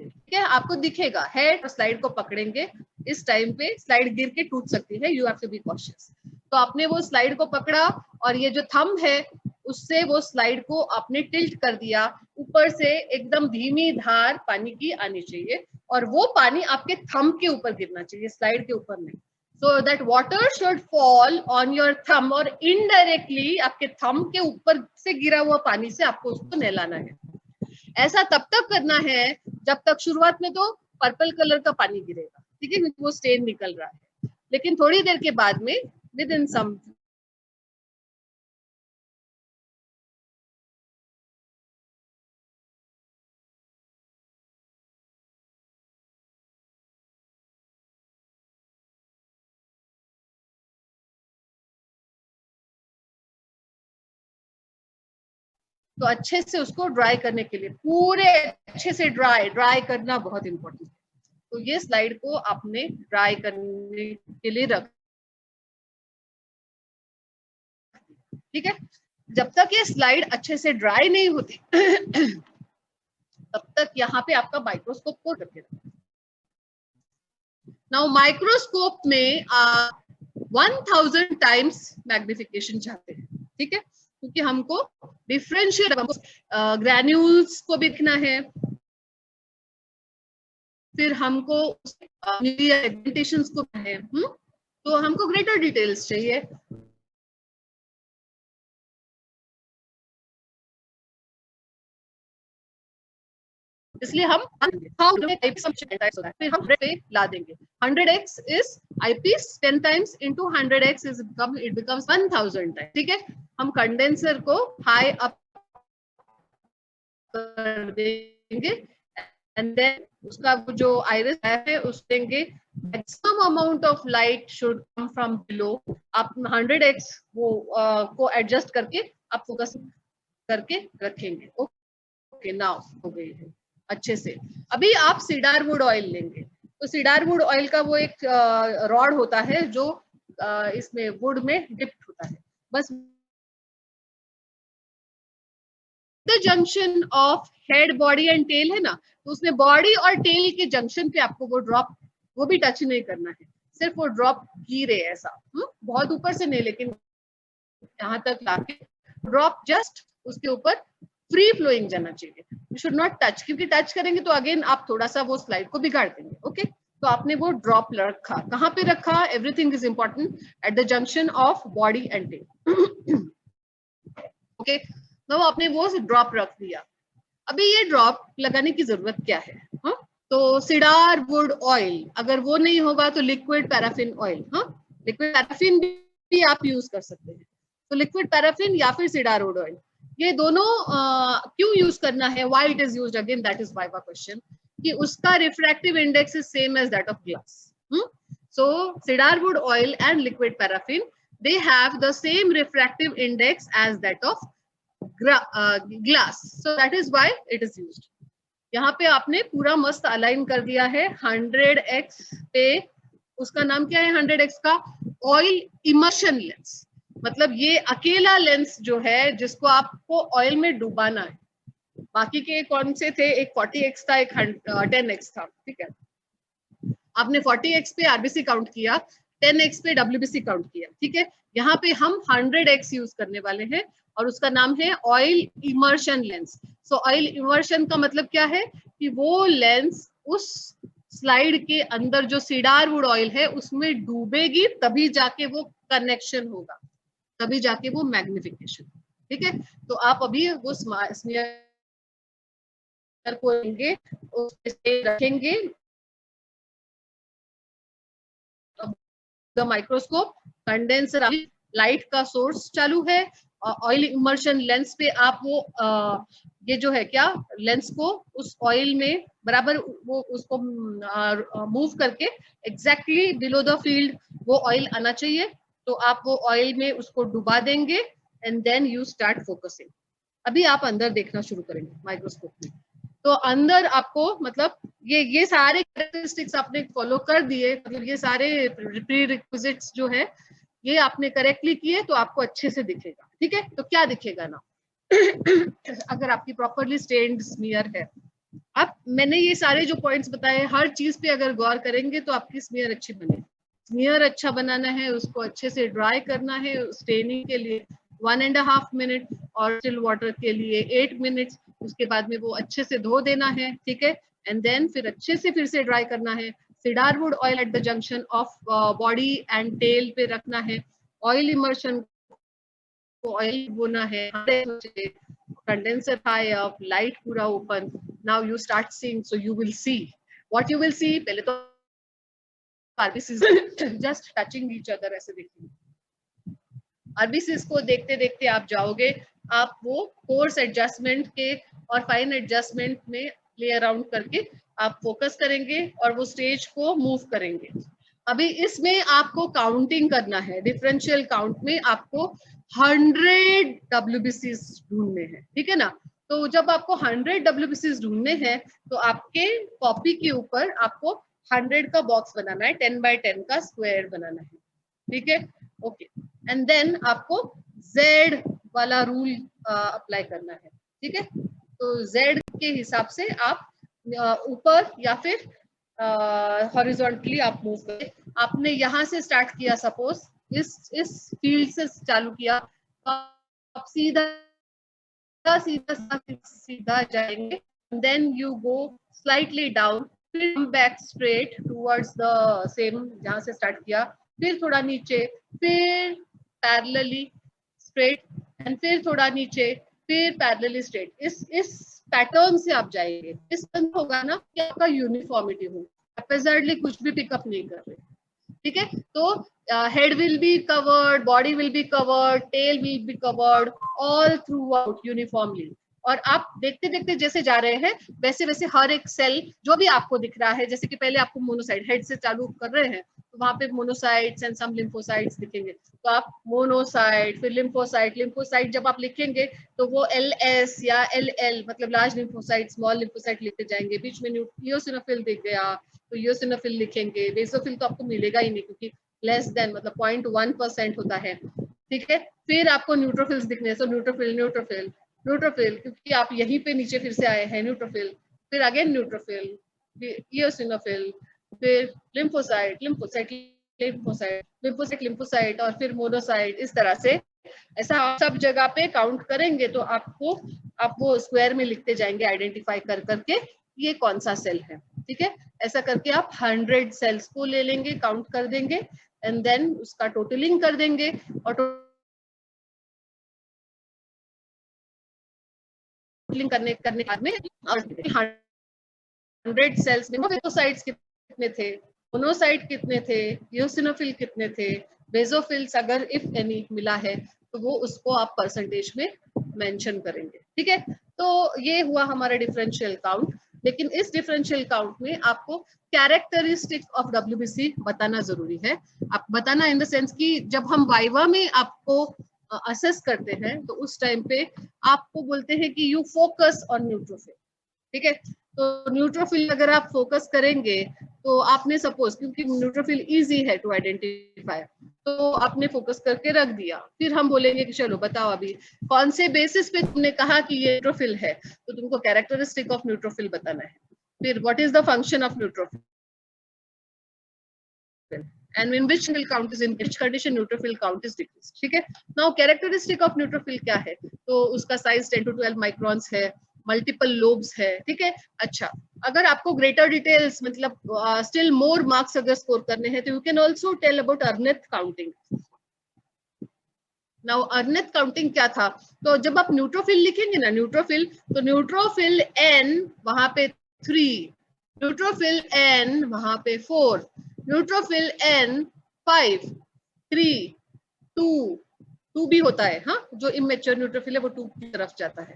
ठीक है। आपको दिखेगा हेड और स्लाइड को पकड़ेंगे, इस टाइम पे स्लाइड गिर के टूट सकती है, you have to be cautious. तो आपने वो स्लाइड को पकड़ा और ये जो थंब है उससे वो स्लाइड को आपने टिल्ट कर दिया, ऊपर से एकदम धीमी धार पानी की आनी चाहिए और वो पानी आपके थंब के ऊपर गिरना चाहिए, स्लाइड के ऊपर नहीं। So that water should fall on your thumb और इनडायरेक्टली आपके थंब के ऊपर से गिरा हुआ पानी से आपको उसको नहलाना है। ऐसा तब तक करना है जब तक, शुरुआत में तो पर्पल कलर का पानी गिरेगा, ठीक है, क्योंकि वो स्टेन निकल रहा है, लेकिन थोड़ी देर के बाद में विद इन सम तो अच्छे से उसको ड्राई करने के लिए, पूरे अच्छे से ड्राई करना बहुत इंपॉर्टेंट है। तो ये स्लाइड को आपने ड्राई करने के लिए रख, ठीक है। जब तक ये स्लाइड अच्छे से ड्राई नहीं होती तब तक यहाँ पे आपका माइक्रोस्कोप को करके रखना। नाउ माइक्रोस्कोप में आप 1000 टाइम्स मैग्निफिकेशन चाहते हैं, ठीक है, क्योंकि हमको डिफरेंशिएट, ग्रैन्यूल्स को भी दिखना है, फिर हमको सेगमेंटेशंस को है, तो हमको ग्रेटर डिटेल्स चाहिए। इसलिए हम फिर हम 100 पे ला देंगे। 100x is eyepiece 10 times into 100x is it becomes 1000 times, ठीक है। हम कंडेंसर को हाई अप कर देंगे एंड देन उसका जो आइरिस है उस देंगे। Maximum amount of light should come from below. आप 100x वो को एडजस्ट करके आप फोकस करके रखेंगे। ओके, नाउ हो गई है अच्छे से। अभी आप सीडार वुड ऑयल लेंगे, तो सीडार वुड ऑयल का वो एक रॉड होता है जो इसमें वुड में डिप्ट होता है, बस the junction of head body and tail है ना, तो उसमें बॉडी और टेल के जंक्शन पे आपको वो ड्रॉप, वो भी टच नहीं करना है, सिर्फ वो ड्रॉप गिरे ऐसा, बहुत ऊपर से नहीं, लेकिन यहाँ तक लाके ड्रॉप जस्ट उसके ऊपर फ्री फ्लोइंग जाना चाहिए, यू शुड नॉट टच, क्योंकि टच करेंगे तो अगेन आप थोड़ा सा वो स्लाइड को बिगाड़ देंगे। ओके, तो आपने वो ड्रॉप रखा, कहाँ पे रखा, everything is important, at the junction of body and tail. Okay, तो आपने वो ड्रॉप रख दिया। अभी ये ड्रॉप लगाने की जरूरत क्या है, हाँ, तो सीडार वुड ऑयल, अगर वो नहीं होगा तो लिक्विड पैराफिन ऑयल, हाँ, लिक्विड पैराफिन भी आप यूज कर सकते हैं। तो लिक्विड पैराफिन या फिर सीडार वुड ऑयल, ये दोनों क्यों यूज करना है, why it is used, again that is viva question, कि उसका refractive index is same as that of glass. So cedar wood oil and liquid paraffin, they have the same refractive index as that of glass, so that is why it is used. यहाँ पे आपने पूरा मस्त align कर दिया है 100x पे, उसका नाम क्या है 100x का, ऑयल इमर्शन लेंस। मतलब ये अकेला लेंस जो है जिसको आपको ऑयल में डुबाना है। बाकी के कौन से थे, एक 40x था, एक 10x था, ठीक है। आपने 40x पे आरबीसी काउंट किया, 10x पे डब्ल्यूबीसी काउंट किया, ठीक है। यहाँ पे हम 100x यूज करने वाले हैं और उसका नाम है ऑयल इमर्शन लेंस। सो ऑयल इमर्शन का मतलब क्या है कि वो लेंस उस स्लाइड के अंदर जो सीडार वुड ऑयल है उसमें डूबेगी, तभी जाके वो कनेक्शन होगा, तभी जाके वो मैग्निफिकेशन, ठीक है। तो आप अभी वो स्मीयर को लेंगे, उस पे रखेंगे द माइक्रोस्कोप, कंडेंसर, लाइट का सोर्स चालू है, ऑयल इमर्शन लेंस पे आप वो ये जो है क्या लेंस को उस ऑयल में बराबर वो उसको मूव करके एग्जैक्टली बिलो द फील्ड वो ऑयल आना चाहिए। तो आप वो ऑयल में उसको डुबा देंगे and then you start focusing. अभी आप अंदर देखना शुरू करेंगे माइक्रोस्कोप में। तो अंदर आपको मतलब ये सारे कैरेक्टरिस्टिक्स आपने फॉलो कर दिए, मतलब ये सारे प्री रिक्विजिट्स जो है ये आपने करेक्टली किए तो आपको अच्छे से दिखेगा, ठीक है। तो क्या दिखेगा ना अगर आपकी प्रॉपरली स्टेन्ड स्मीयर है। अब मैंने ये सारे जो पॉइंट्स बताए हर चीज पे अगर गौर करेंगे तो आपकी स्मीयर अच्छी बनेगी। स्मीयर अच्छा बनाना है, उसको अच्छे से ड्राई करना है, स्टेनिंग के लिए 1.5 मिनट और स्टिल वाटर के लिए 8 मिनट्स। उसके बाद में वो अच्छे से धो देना है, ठीक है। एंड देन फिर अच्छे से फिर से ड्राई करना है। Cedarwood oil at the junction of body and tail पे रखना है। ऑयल इमर्शन को ऑयल बोना है, कंडेंसर हाई अप, लाइट पूरा open. Now you start seeing, so you will see what you will see. पहले तो RBCs just touching each other ऐसे देखेंगे। आरबीसीज को देखते देखते आप जाओगे, आप वो कोर्स एडजस्टमेंट के और फाइन एडजस्टमेंट में प्ले अराउंड करके आप फोकस करेंगे और वो स्टेज को मूव करेंगे। अभी इसमें आपको काउंटिंग करना है, डिफरेंशियल काउंट में आपको 100 WBCs ढूंढने हैं, ठीक है ना। तो जब आपको 100 WBCs ढूंढने हैं तो आपके कॉपी के ऊपर आपको 100 का बॉक्स बनाना है, 10 by 10 का स्क्वायर बनाना है, ठीक है। ओके, एंड देन आपको Z वाला रूल अप्लाई करना है, ठीक है। तो Z के हिसाब से आप ऊपर या फिर हॉरिजॉन्टली आप मूव करें। आपने यहाँ से स्टार्ट किया, सपोज इस फील्ड से चालू किया, आप सीधा सीधा सीधा जाएंगे, then you go slightly down, फिर come back straight towards the same जहां से स्टार्ट किया, फिर थोड़ा नीचे, फिर पैरेलली स्ट्रेट एंड फिर थोड़ा नीचे, फिर पैरेलली स्ट्रेट। इस पैटर्न से आप जाएंगे। इस तरह होगा ना कि आपका यूनिफॉर्मिटी हो, हैप्पीजर्डली कुछ भी पिकअप नहीं कर रहे, ठीक है। तो head will be covered, body will be covered, tail will be covered all throughout uniformly. और आप देखते देखते जैसे जा रहे हैं वैसे वैसे हर एक सेल जो भी आपको दिख रहा है, जैसे कि पहले आपको मोनोसाइट हेड से चालू कर रहे हैं तो वहां पे मोनोसाइट्स एंड सम लिम्फोसाइट्स दिखेंगे, तो आप मोनोसाइट फिर लिम्फोसाइट। लिम्फोसाइट जब आप लिखेंगे तो वो LS या LL मतलब लार्ज लिम्फोसाइट स्मॉल लिम्फोसाइट लिखते जाएंगे। बीच में इयोसिनोफिल दिख गया तो इयोसिनोफिल लिखेंगे। बेसोफिल तो आपको मिलेगा ही नहीं क्योंकि लेस देन मतलब 0.1% होता है, ठीक है। फिर आपको न्यूट्रोफिल्स दिखने, सो न्यूट्रोफिल न्यूट्रोफिल न्यूट्रोफिल, क्योंकि आप यहीं पे नीचे फिर से आए हैं, न्यूट्रोफिल, फिर अगेन न्यूट्रोफिल, इयोसिनोफिल, फिर lymphocyte lymphocyte lymphocyte lymphocyte lymphocyte और फिर मोनोसाइट। इस तरह से ऐसा सब जगह पे काउंट करेंगे तो आपको आप वो स्क्वायर में लिखते जाएंगे आइडेंटिफाई कर करके ये कौन सा सेल है, ठीक है। ऐसा करके आप 100 सेल्स को ले लेंगे, काउंट कर देंगे एंड देन उसका टोटलिंग कर देंगे और टोटलिंग करने करने बाद में 100 सेल्स में मोनोसाइट्स कितने थे, मोनोसाइट कितने थे, इयोसिनोफिल कितने थे, बेसोफिल्स अगर इफ एनी मिला है तो वो उसको आप परसेंटेज में मेंशन करेंगे, ठीक है। तो ये हुआ हमारा डिफरेंशियल काउंट। लेकिन इस डिफरेंशियल काउंट में आपको कैरेक्टरिस्टिक्स ऑफ WBC बताना जरूरी है। आप बताना इन द सेंस कि जब हम वाइवा में आपको असेस करते हैं तो उस टाइम पे आपको बोलते हैं कि यू फोकस ऑन न्यूट्रोफिल, ठीक है। तो न्यूट्रोफिल अगर आप फोकस करेंगे तो आपने सपोज, क्योंकि न्यूट्रोफिल इजी है टू आइडेंटिफाई, तो आपने फोकस करके रख दिया। फिर हम बोलेंगे कि चलो बताओ अभी कौन से बेसिस पे तुमने कहा कि ये न्यूट्रोफिल है, तो तुमको कैरेक्टरिस्टिक ऑफ न्यूट्रोफिल बताना है। फिर what is the function of neutrophil and in which neutrophil count is in which condition neutrophil count is decreased. ठीक है, now characteristic of neutrophil क्या है, तो उसका साइज 10 to 12 माइक्रोन्स है, मल्टीपल लोब्स है। ठीक है, अच्छा अगर आपको ग्रेटर डिटेल्स मतलब स्टिल मोर मार्क्स अगर स्कोर करने हैं तो you can also tell about Arneth counting. Now Arneth counting क्या था, तो जब आप न्यूट्रोफिल लिखेंगे ना न्यूट्रोफिल, तो न्यूट्रोफिल एन वहां पे 3, न्यूट्रोफिल एन वहां पे 4, न्यूट्रोफिल एन 5, 3, 2 भी होता है, हाँ जो इमेच्योर न्यूट्रोफिल है वो 2 की तरफ जाता है,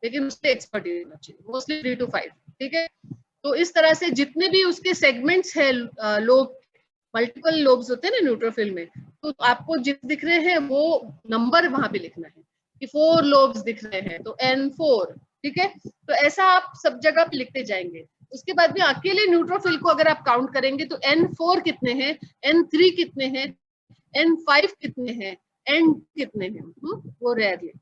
लेकिन उससे एक्सपर्ट होना चाहिए, मोस्टली 3 to 5। ठीक है, तो इस तरह से जितने भी उसके सेगमेंट्स है लोब, मल्टीपल लोब्स होते हैं ना न्यूट्रोफिल में, तो आपको जितने दिख रहे हैं वो नंबर वहां पे लिखना है कि 4 लोब्स दिख रहे हैं तो N4। ठीक है, तो ऐसा आप सब जगह पे लिखते जाएंगे। उसके बाद में अकेले न्यूट्रोफिल को अगर आप काउंट करेंगे तो N4 कितने हैं, N3 कितने हैं, N5 कितने हैं, N कितने हैं, वो रेयरली।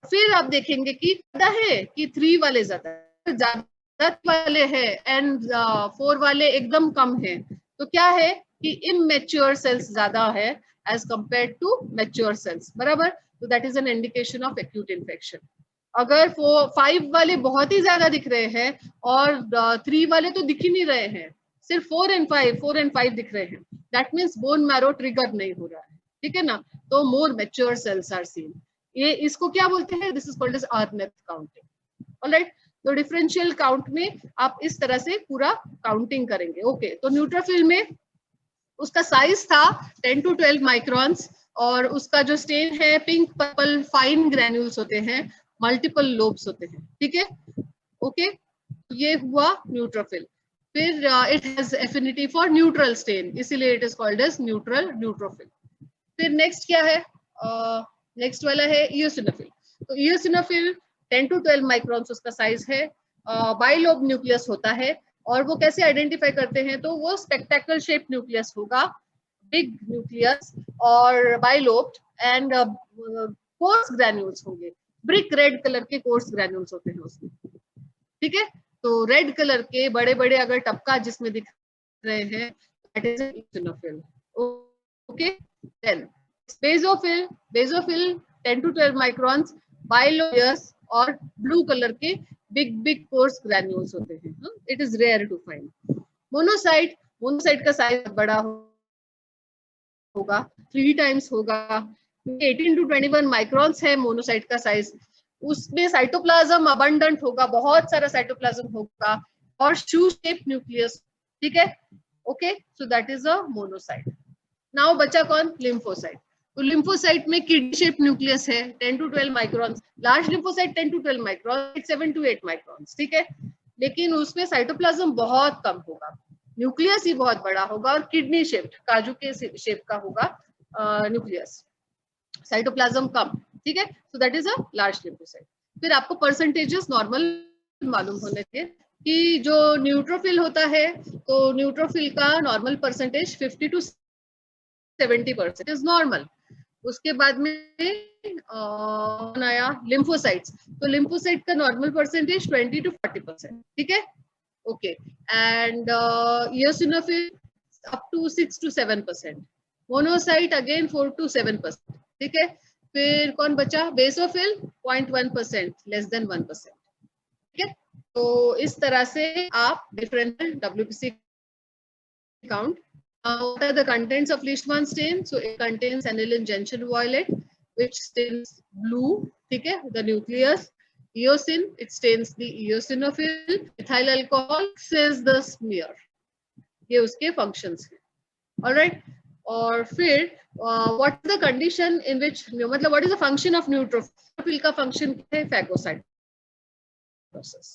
फिर आप देखेंगे कि ज्यादा है कि 3 वाले ज्यादा वाले है, N4 वाले एकदम कम है, तो क्या है कि इमेच्योर सेल्स ज्यादा है as compared to mature cells, बराबर। तो that is an indication of acute infection. अगर 5 वाले बहुत ही ज्यादा दिख रहे हैं और 3 वाले तो दिख ही नहीं रहे हैं, सिर्फ 4 and 5 दिख रहे हैं, that means bone marrow trigger नहीं हो रहा है। ठीक है ना, तो more mature cells are seen. ये इसको क्या बोलते हैं, this is called as Arneth counting. Alright, तो डिफरेंशियल काउंट में आप इस तरह से पूरा काउंटिंग करेंगे। ओके, तो न्यूट्रोफिल में उसका साइज था 10 to 12 माइक्रॉन्स और उसका जो स्टेन है पिंक पर्पल फाइन ग्रैन्यूल्स होते हैं, मल्टीपल लोब्स होते हैं। ठीक है, ओके, ये हुआ न्यूट्रोफिल। फिर it has affinity for neutral stain, इसीलिए it is called as neutral neutrophil. फिर नेक्स्ट क्या है, नेक्स्ट वाला है इयोसिनोफिल। तो इयोसिनोफिल 10 to 12 माइक्रॉन्स उसका साइज है, बाइलोब न्यूक्लियस होता है, और वो कैसे आइडेंटिफाई करते हैं, तो वो स्पेक्टेकल शेप न्यूक्लियस होगा, बिग न्यूक्लियस और बाइलोब्ड एंड कोर्स ग्रैन्यूल्स होंगे, ब्रिक रेड कलर के कोर्स ग्रैन्यूल्स होते हैं उसमें। ठीक है, तो रेड कलर के बड़े बड़े अगर टपका जिसमें दिख रहे हैं, that is eosinophil. Okay, then basophil, basophil 10 to 12 microns, bilobious और ब्लू कलर के बिग बिग कोर्स ग्रैन्यूल्स होते हैं, it is rare to find. Monocyte, monocyte का साइज बड़ा होगा, 3 टाइम्स होगा, 18 to 21 माइक्रॉन्स है मोनोसाइट का साइज। उसमें साइटोप्लाज्म अबंडेंट होगा, बहुत सारा साइटोप्लाज्म होगा और शू शेप न्यूक्लियस। ठीक है, okay, so that is a monocyte. Now बचा कौन, लिम्फोसाइट। तो लिम्फोसाइट में किडनी शेप न्यूक्लियस है, 10 to 12 microns. Large lymphocyte 10 to 12 micron, 7 to 8 microns. ठीक है, लेकिन उसमें साइटोप्लाज्म बहुत कम होगा, न्यूक्लियस ही बहुत बड़ा होगा और किडनी शेप, काजू के शेप का होगा न्यूक्लियस, साइटोप्लाज्म कम। ठीक है, सो that is a large lymphocyte. फिर आपको परसेंटेजेस नॉर्मल मालूम होने चाहिए कि जो न्यूट्रोफिल होता है, तो न्यूट्रोफिल का normal percentage 50 to 70% is normal. उसके बाद में आया लिम्फोसाइट्स, तो लिम्फोसाइट का नॉर्मल परसेंटेज 20 to 40%। ठीक है, okay, and eosinophil up to 6 to 7%, monocyte again 4 to 7%। ठीक है, फिर कौन बचा, बेसोफिल 0.1%, लेस देन 1%। ठीक है, तो इस तरह से आप differential WBC count. What are the contents of Leishman stain? So it contains aniline gentian violet, which stains blue. ठीक है, the nucleus. Eosin, it stains the eosinophil. Ethyl alcohol is the smear. ये उसके functions हैं. All right. और फिर what is the condition in which, मतलब what is the function of neutrophil का function है phagocytosis.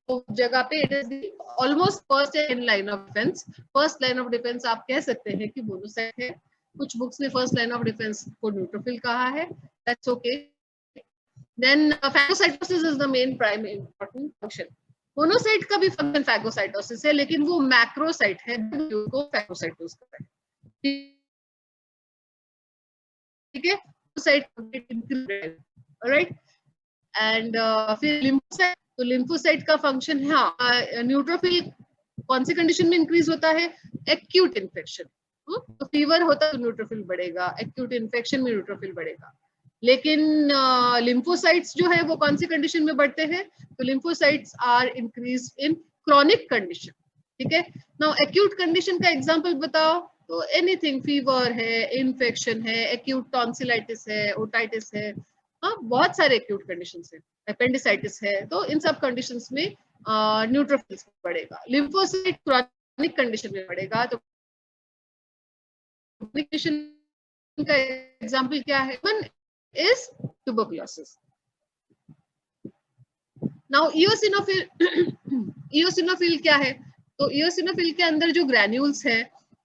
तो जगह पे it is almost first in line of defence. First line of defence आप कह सकते हैं कि मोनोसाइट है, कुछ बुक्स में फर्स्ट लाइन ऑफ डिफेंस को न्यूट्रोफिल कहा है, that's okay. Then phagocytosis is the main primary important function. Monocyte का भी फंक्शन फैगोसाइटोसिस है, लेकिन वो मैक्रोसाइट है, को फैगोसाइटोसिस है। ठीक है, राइट। एंड फिर लिम्फोसाइट, तो लिम्फोसाइट का फंक्शन है, हाँ, न्यूट्रोफिल कौन सी कंडीशन में इंक्रीज होता है? Acute infection. तो फीवर होता है तो न्यूट्रोफिल बढ़ेगा, एक्यूट इन्फेक्शन में न्यूट्रोफिल बढ़ेगा। लेकिन लिम्फोसाइट्स जो है वो कौन सी कंडीशन में बढ़ते हैं? तो lymphocytes are increase in chronic condition, ठीक है। नाउ एक्यूट कंडीशन का एग्जांपल बताओ, तो एनीथिंग, फीवर है, इन्फेक्शन है, एक्यूट टॉन्सिलाइटिस है, ओटाइटिस है, हाँ बहुत सारे एक्यूट कंडीशंस है, अपेंडिसाइटिस है, तो इन सब कंडीशंस में न्यूट्रोफिल्स बढ़ेगा। लिम्फोसाइट क्रॉनिक कंडीशन में बढ़ेगा, तो कंडीशन का एग्जांपल क्या है? One is tuberculosis. Now eosinophil, eosinophil क्या है? तो इओसिनोफिल के अंदर जो ग्रैन्यूल्स है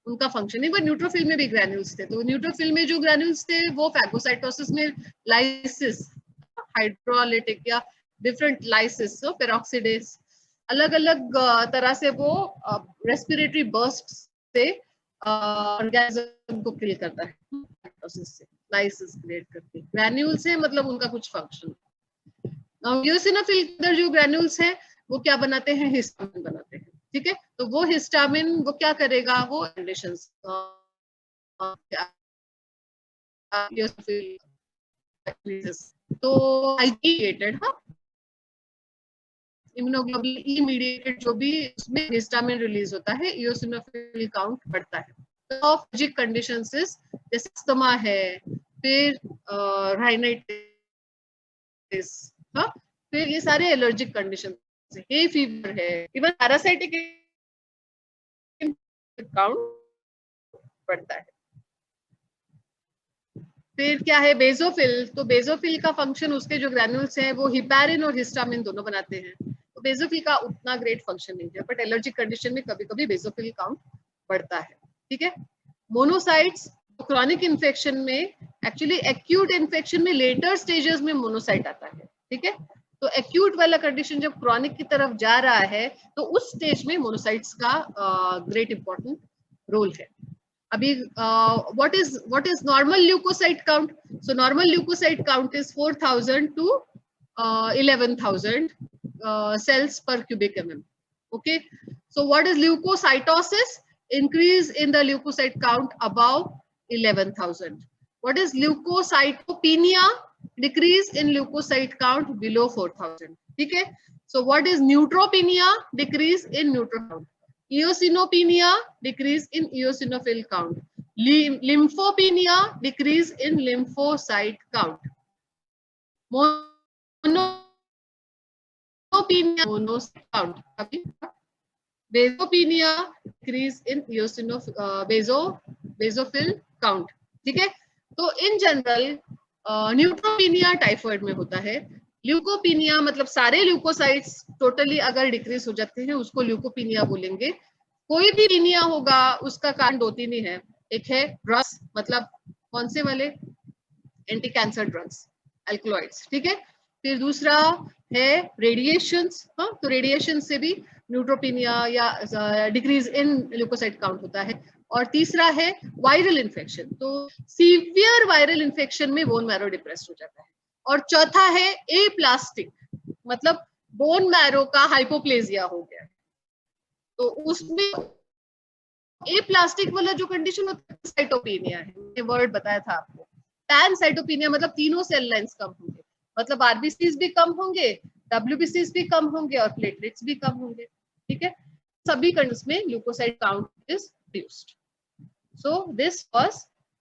उनका फंक्शन, एक बार न्यूट्रोफिल में भी ग्रैन्यूल्स थे, तो न्यूट्रोफिल में जो ग्रैन्यूल्स थे वो फैगोसाइटोसिस में लाइसिस, हाइड्रोलिटिक या डिफरेंट लाइसिस, पेरोक्सिडेस, अलग अलग तरह से वो रेस्पिरेटरी बर्स्ट से ऑर्गेनिज्म को किल करता है, से लाइसिस क्रिएट करके। ग्रैन्यूल्स है मतलब उनका कुछ फंक्शन। इओसिनोफिल के अंदर जो ग्रैन्यूल्स हैं वो क्या बनाते हैं? हिस्टामिन बनाते हैं, ठीक है। तो वो हिस्टामिन वो क्या करेगा? वो कंडीशंस तो आइसोलेटेड, हाँ, इम्यूनोग्लोबुलिन ई मीडिएटेड जो भी उसमें हिस्टामिन रिलीज होता है, इओसिनोफिल काउंट बढ़ता है। तो एलर्जिक कंडीशंस जैसे अस्थमा है, फिर राइनाइटिस, हाँ, फिर ये सारे एलर्जिक कंडीशन, हे फीवर है, इवन पैरासाइटिक काउंट बढ़ता है। फिर क्या है? बेजोफिल, तो बेजोफिल का फंक्शन, उसके जो ग्रैन्यूल्स हैं वो हिपैरिन और हिस्टामिन दोनों बनाते हैं, तो बेजोफिल का उतना ग्रेट फंक्शन नहीं है, बट एलर्जिक कंडीशन में कभी कभी बेजोफिल काउंट बढ़ता है, ठीक है। मोनोसाइट्स, क्रॉनिक इन्फेक्शन में, एक्चुअली एक्यूट इन्फेक्शन में लेटर स्टेजेस में मोनोसाइट आता है, ठीक है। तो एक्यूट वाला कंडीशन जब क्रॉनिक की तरफ जा रहा है तो उस स्टेज में मोनोसाइट्स का ग्रेट इंपॉर्टेंट रोल है। अभी what is normal leukocyte count? So normal leukocyte count is 4,000 to 11,000 cells per cubic mm. Okay, so what is leukocytosis? Increase in the leukocyte count above 11,000. What is leukocytopenia? Decrease in leukocyte count below 4,000. Okay, so what is neutropenia? Decrease in neutrophil count. Eosinopenia, decrease in eosinophil count. Lymphopenia, decrease in lymphocyte count. Monopenia, monocyte count. Basopenia, decrease in basophil count. ठीक है, तो in general न्यूट्रोपिनिया typhoid में होता है। ल्यूकोपिनिया मतलब सारे leukocytes totally अगर decrease हो जाते हैं उसको ल्यूकोपिनिया बोलेंगे। कोई भी पीनिया होगा उसका कारण दो तीन ही है, एक है ड्रग्स, मतलब कौन से वाले? एंटी कैंसर ड्रग्स, एल्कलॉइड्स, ठीक है। फिर दूसरा है रेडिएशंस, हाँ, तो रेडिएशन से भी न्यूट्रोपिनिया या डिक्रीज इन ल्यूकोसाइट काउंट होता है। और तीसरा है वायरल इन्फेक्शन, तो सीवियर वायरल इन्फेक्शन में बोन मैरो डिप्रेस हो जाता है। और चौथा है एप्लास्टिक, मतलब बोन मैरो का हाइपोप्लेजिया हो गया, तो उसमें एप्लास्टिक वाला जो कंडीशन होता है साइटोपिनिया है, ये वर्ड बताया था आपको। पैनसाइटोपिनिया मतलब तीनों सेल लाइंस कम होंगे, मतलब आरबीसीज भी कम होंगे, डब्ल्यूबीसीज भी कम होंगे और प्लेटलेट्स भी कम होंगे, ठीक है। सभी कंडीशंस में leucocyte count is reduced. So this was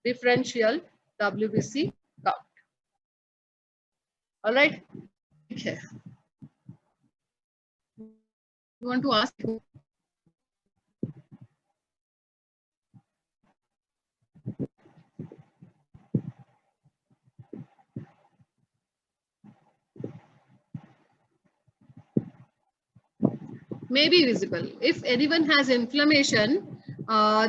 differential WBC count. Alright, ठीक है, you want to ask? May be visible. If anyone has inflammation,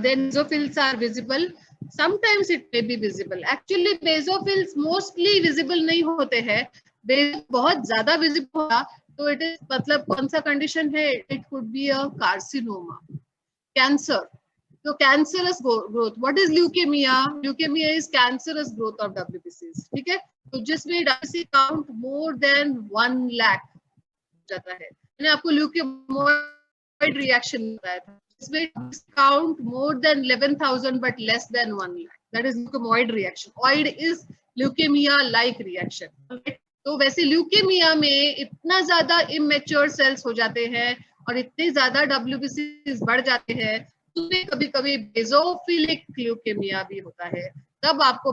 then basophils are visible. Sometimes it may be visible. Actually, basophils mostly visible नहीं होते हैं. बहुत ज्यादा visible होगा तो it is मतलब कौन सा condition है? It could be a carcinoma, cancer. तो cancerous growth, what is leukaemia? Leukaemia is cancerous growth of डब्ल्यूबीसीज, ठीक है। तो जिसमें WBC count more than 1 lakh जाता है, मैंने आपको ल्यूकेमोइड रिएक्शन बताया था, जिसमें count more than 11,000 but less than 1 lakh, that is leukaemoid reaction. Oid is leukaemia like reaction. तो वैसे ल्यूकेमिया में इतना ज्यादा इमेच्योर सेल्स हो जाते हैं और इतने ज्यादा डब्ल्यूबीसी बढ़ जाते हैं, तो कभी कभी बेसोफिलिक ल्यूकेमिया भी होता है। तब आपको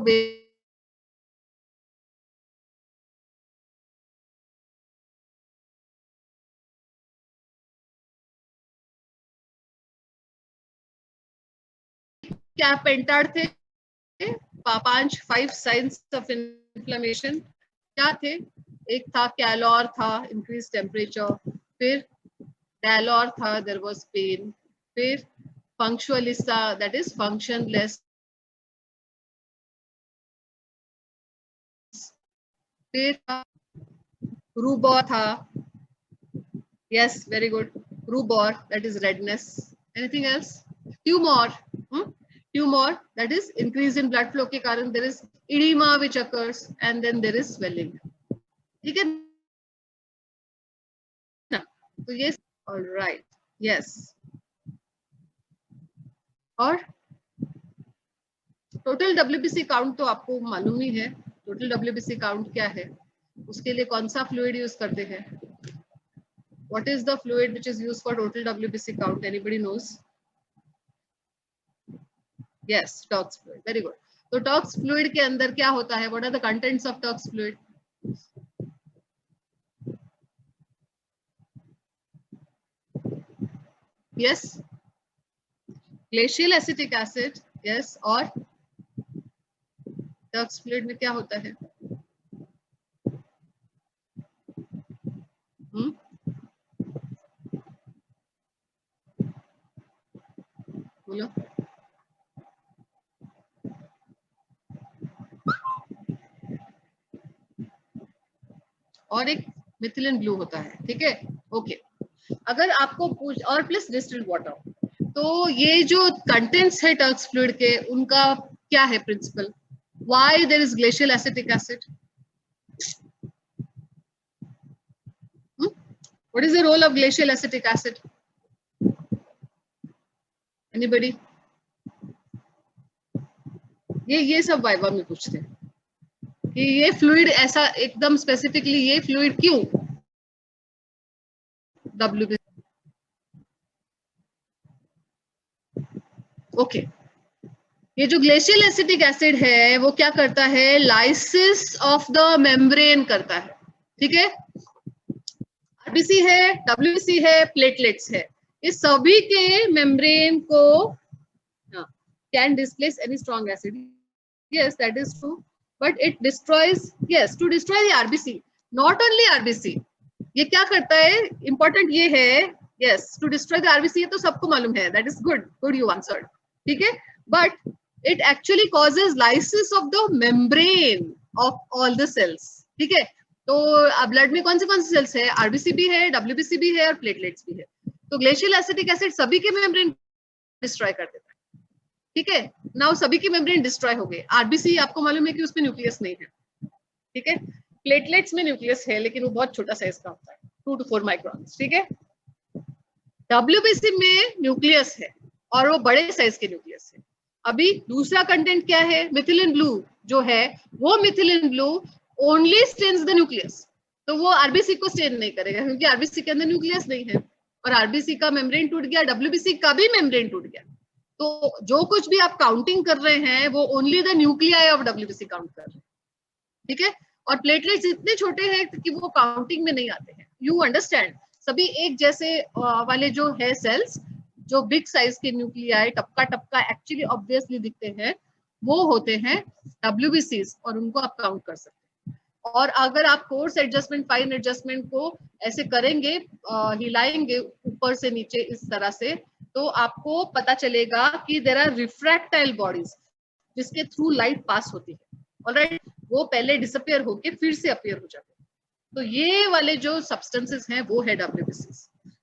क्या पेंटार्ड थे, 5 साइंस ऑफ इन्फ्लेमेशन क्या थे? एक था कैलोर था, इंक्रीज टेम्परेचर, फिर डैलोर था, देयर वाज पेन, फिर फंक्शुअलिसा दैट इज फंक्शनलेस, फिर रूबोर था, yes very good, rubor that is redness, anything else? Tumour, tumor that is increase in blood flow के कारण there is edema which occurs and then there is swelling, ठीक है ना? तो ये all right, yes। और total WBC count तो आपको मालूम ही है, टोटल डब्ल्यूबीसी काउंट क्या है, उसके लिए कौन सा फ्लूइड यूज करते हैं? What is the fluid which is used for total WBC count? Anybody knows? Yes, Turk's fluid, very good. तो टॉक्स फ्लूइड के अंदर क्या होता है? What are the contents of Turk's fluid? Yes, glacial acetic acid, yes. और Turk's fluid में क्या होता है? बोलो। और एक मिथिलिन ब्लू होता है, ठीक है, ओके। अगर आपको पूछ, और प्लस डिस्टिल्ड वाटर, तो ये जो कंटेंट्स है टॉक्स फ्लूइड के, उनका क्या है principle? Why there is glacial acetic acid? What is the role of glacial acetic acid? Anybody? ये सब वाइवा में पूछते हैं कि ये फ्लूइड ऐसा एकदम स्पेसिफिकली, ये फ्लूइड क्यों डब्ल्यूबीसी? ओके, ये जो ग्लेशियल एसिटिक एसिड है वो क्या करता है? लाइसिस ऑफ द मेम्ब्रेन करता है, ठीक है। आरबीसी है, डब्ल्यूबीसी है, प्लेटलेट्स है, इस सभी के मेम्ब्रेन को can displace any strong acid, yes that is true, but it destroys, yes, to destroy the RBC, not only RBC, ये क्या करता है? important ये है, yes, to destroy the RBC, ये तो सबको मालूम है, that is good you answered, ठीक है, but it actually causes lysis of the membrane of all the cells, ठीक है। तो ब्लड में कौन से सेल्स है? आरबीसी भी है, डब्ल्यूबीसी भी है और प्लेटलेट्स भी है। तो ग्लेशियल एसिटिक एसिड सभी के मेम्ब्रेन डिस्ट्रॉय कर देता है, ठीक है। नाउ सभी की मेम्ब्रेन डिस्ट्रॉय हो गए। आरबीसी आपको मालूम है कि उसमें न्यूक्लियस नहीं है, ठीक है। प्लेटलेट्स में न्यूक्लियस है लेकिन वो बहुत छोटा साइज का होता है, 2 to 4 माइक्रोन, ठीक है। डब्ल्यूबीसी में न्यूक्लियस है और वो बड़े साइज के न्यूक्लियस है। अभी दूसरा कंटेंट क्या है? मिथिलिन ब्लू जो है, वो methylene blue only stains the nucleus, तो वो आरबीसी को स्टेन नहीं करेगा क्योंकि आरबीसी के अंदर न्यूक्लियस नहीं है, और आरबीसी का मेम्ब्रेन टूट गया, डब्ल्यूबीसी का भी मेम्ब्रेन टूट गया। तो जो कुछ भी आप काउंटिंग कर रहे हैं वो only the nuclei of WBC count कर रहे हैं, ठीक है। और प्लेटलेट्स इतने छोटे हैं कि वो काउंटिंग में नहीं आते हैं, यू अंडरस्टैंड। सभी एक जैसे वाले जो है सेल्स, जो बिग साइज के न्यूक्लियाई टपका टपका एक्चुअली ऑब्वियसली दिखते हैं, वो होते हैं डब्ल्यूबीसीज, और उनको आप काउंट कर सकते हैं। और अगर आप कोर्स एडजस्टमेंट, फाइन एडजस्टमेंट को ऐसे करेंगे, हिलाएंगे ऊपर से नीचे इस तरह से, तो आपको पता चलेगा कि देयर आर रिफ्रैक्टाइल बॉडीज जिसके थ्रू लाइट पास होती है, ऑलराइट, वो पहले डिसअपियर होके फिर से अपीयर हो जाते हैं। तो ये वाले जो सब्सटेंसेस हैं वो है डब्ल्यूबीसी।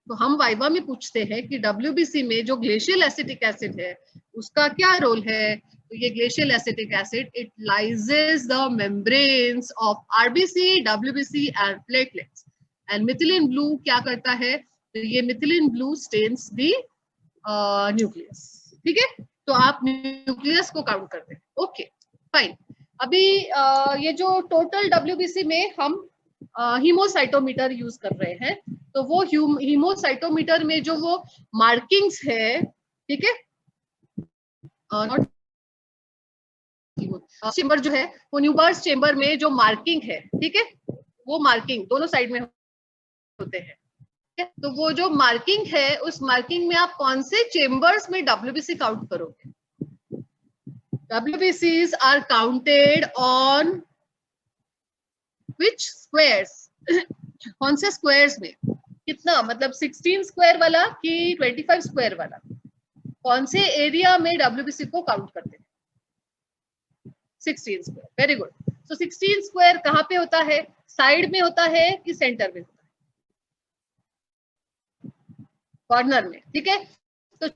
तो हम वाइवा में पूछते हैं कि डब्ल्यूबीसी में जो ग्लेशियल एसिटिक एसिड है उसका क्या रोल है? तो ये glacial acetic acid, it lyses the membranes of RBC, WBC and platelets. And methylene blue क्या करता है? तो ये methylene blue stains the nucleus. ठीक है, तो आप न्यूक्लियस को काउंट करते हैं। Okay fine. अभी ये जो टोटल डब्ल्यूबीसी में हम हीमोसाइटोमीटर यूज कर रहे हैं, तो वो हीमोसाइटोमीटर में जो वो मार्किंग्स है, ठीक है, चेम्बर जो है वो न्यूबर्स चेम्बर में जो मार्किंग है, ठीक है, वो मार्किंग दोनों साइड में होते हैं। तो वो जो मार्किंग है, उस मार्किंग में आप कौन से चेम्बर्स में डब्ल्यूबीसी काउंट करोगे? WBCs are counted on which squares? कौन से स्क्वायर्स में? कितना, मतलब 16 स्क्वायर वाला कि 25 स्क्वायर वाला? कौन से एरिया में डब्ल्यूबीसी को काउंट करते हैं? 16 square. Very good. So 16 square कहाँ पे होता है? साइड में होता है कि सेंटर में होता है? कॉर्नर में। ठीक है, तो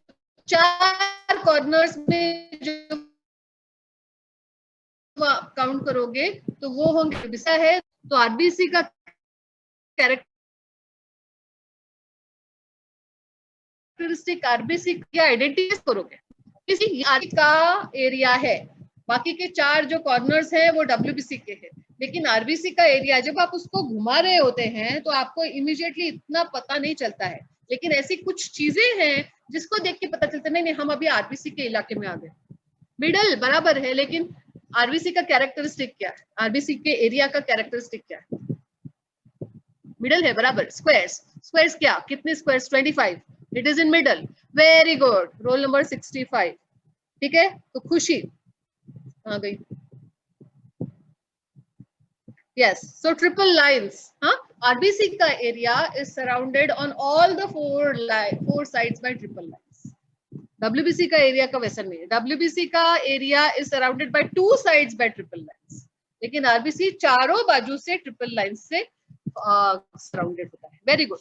4 कॉर्नर्स में जो काउंट करोगे तो वो होंगे विषय है। तो आरबीसी का कैरेक्टरिस्टिक, आरबीसी क्या आइडेंटिफाई करोगे? किसी का एरिया है, बाकी के 4 जो कॉर्नर्स हैं वो डब्ल्यूबीसी के हैं, लेकिन आरबीसी का एरिया जब आप उसको घुमा रहे होते हैं तो आपको इमीडिएटली इतना पता नहीं चलता है, लेकिन ऐसी कुछ चीजें हैं जिसको देख के पता चलता है नहीं हम अभी आरबीसी के इलाके में आ गए। मिडल बराबर है, लेकिन आरबीसी का कैरेक्टरिस्टिक क्या है? आरबीसी के एरिया का कैरेक्टरिस्टिक क्या है? मिडल है, बराबर। स्क्वायर्स, स्क्वायर्स क्या, कितने squares? 25। It is in middle. Very good, roll number 65। ठीक है, तो खुशी आ गई। यस, सो ट्रिपल लाइंस, हाँ, आरबीसी का area is surrounded on all the 4 sides by triple lines. WBC का एरिया का वैसा नहीं है। डब्ल्यूबीसी का area is surrounded by 2 sides by triple lines, लेकिन आरबीसी चारों बाजू से ट्रिपल लाइंस से सराउंडेड होता है। Very good.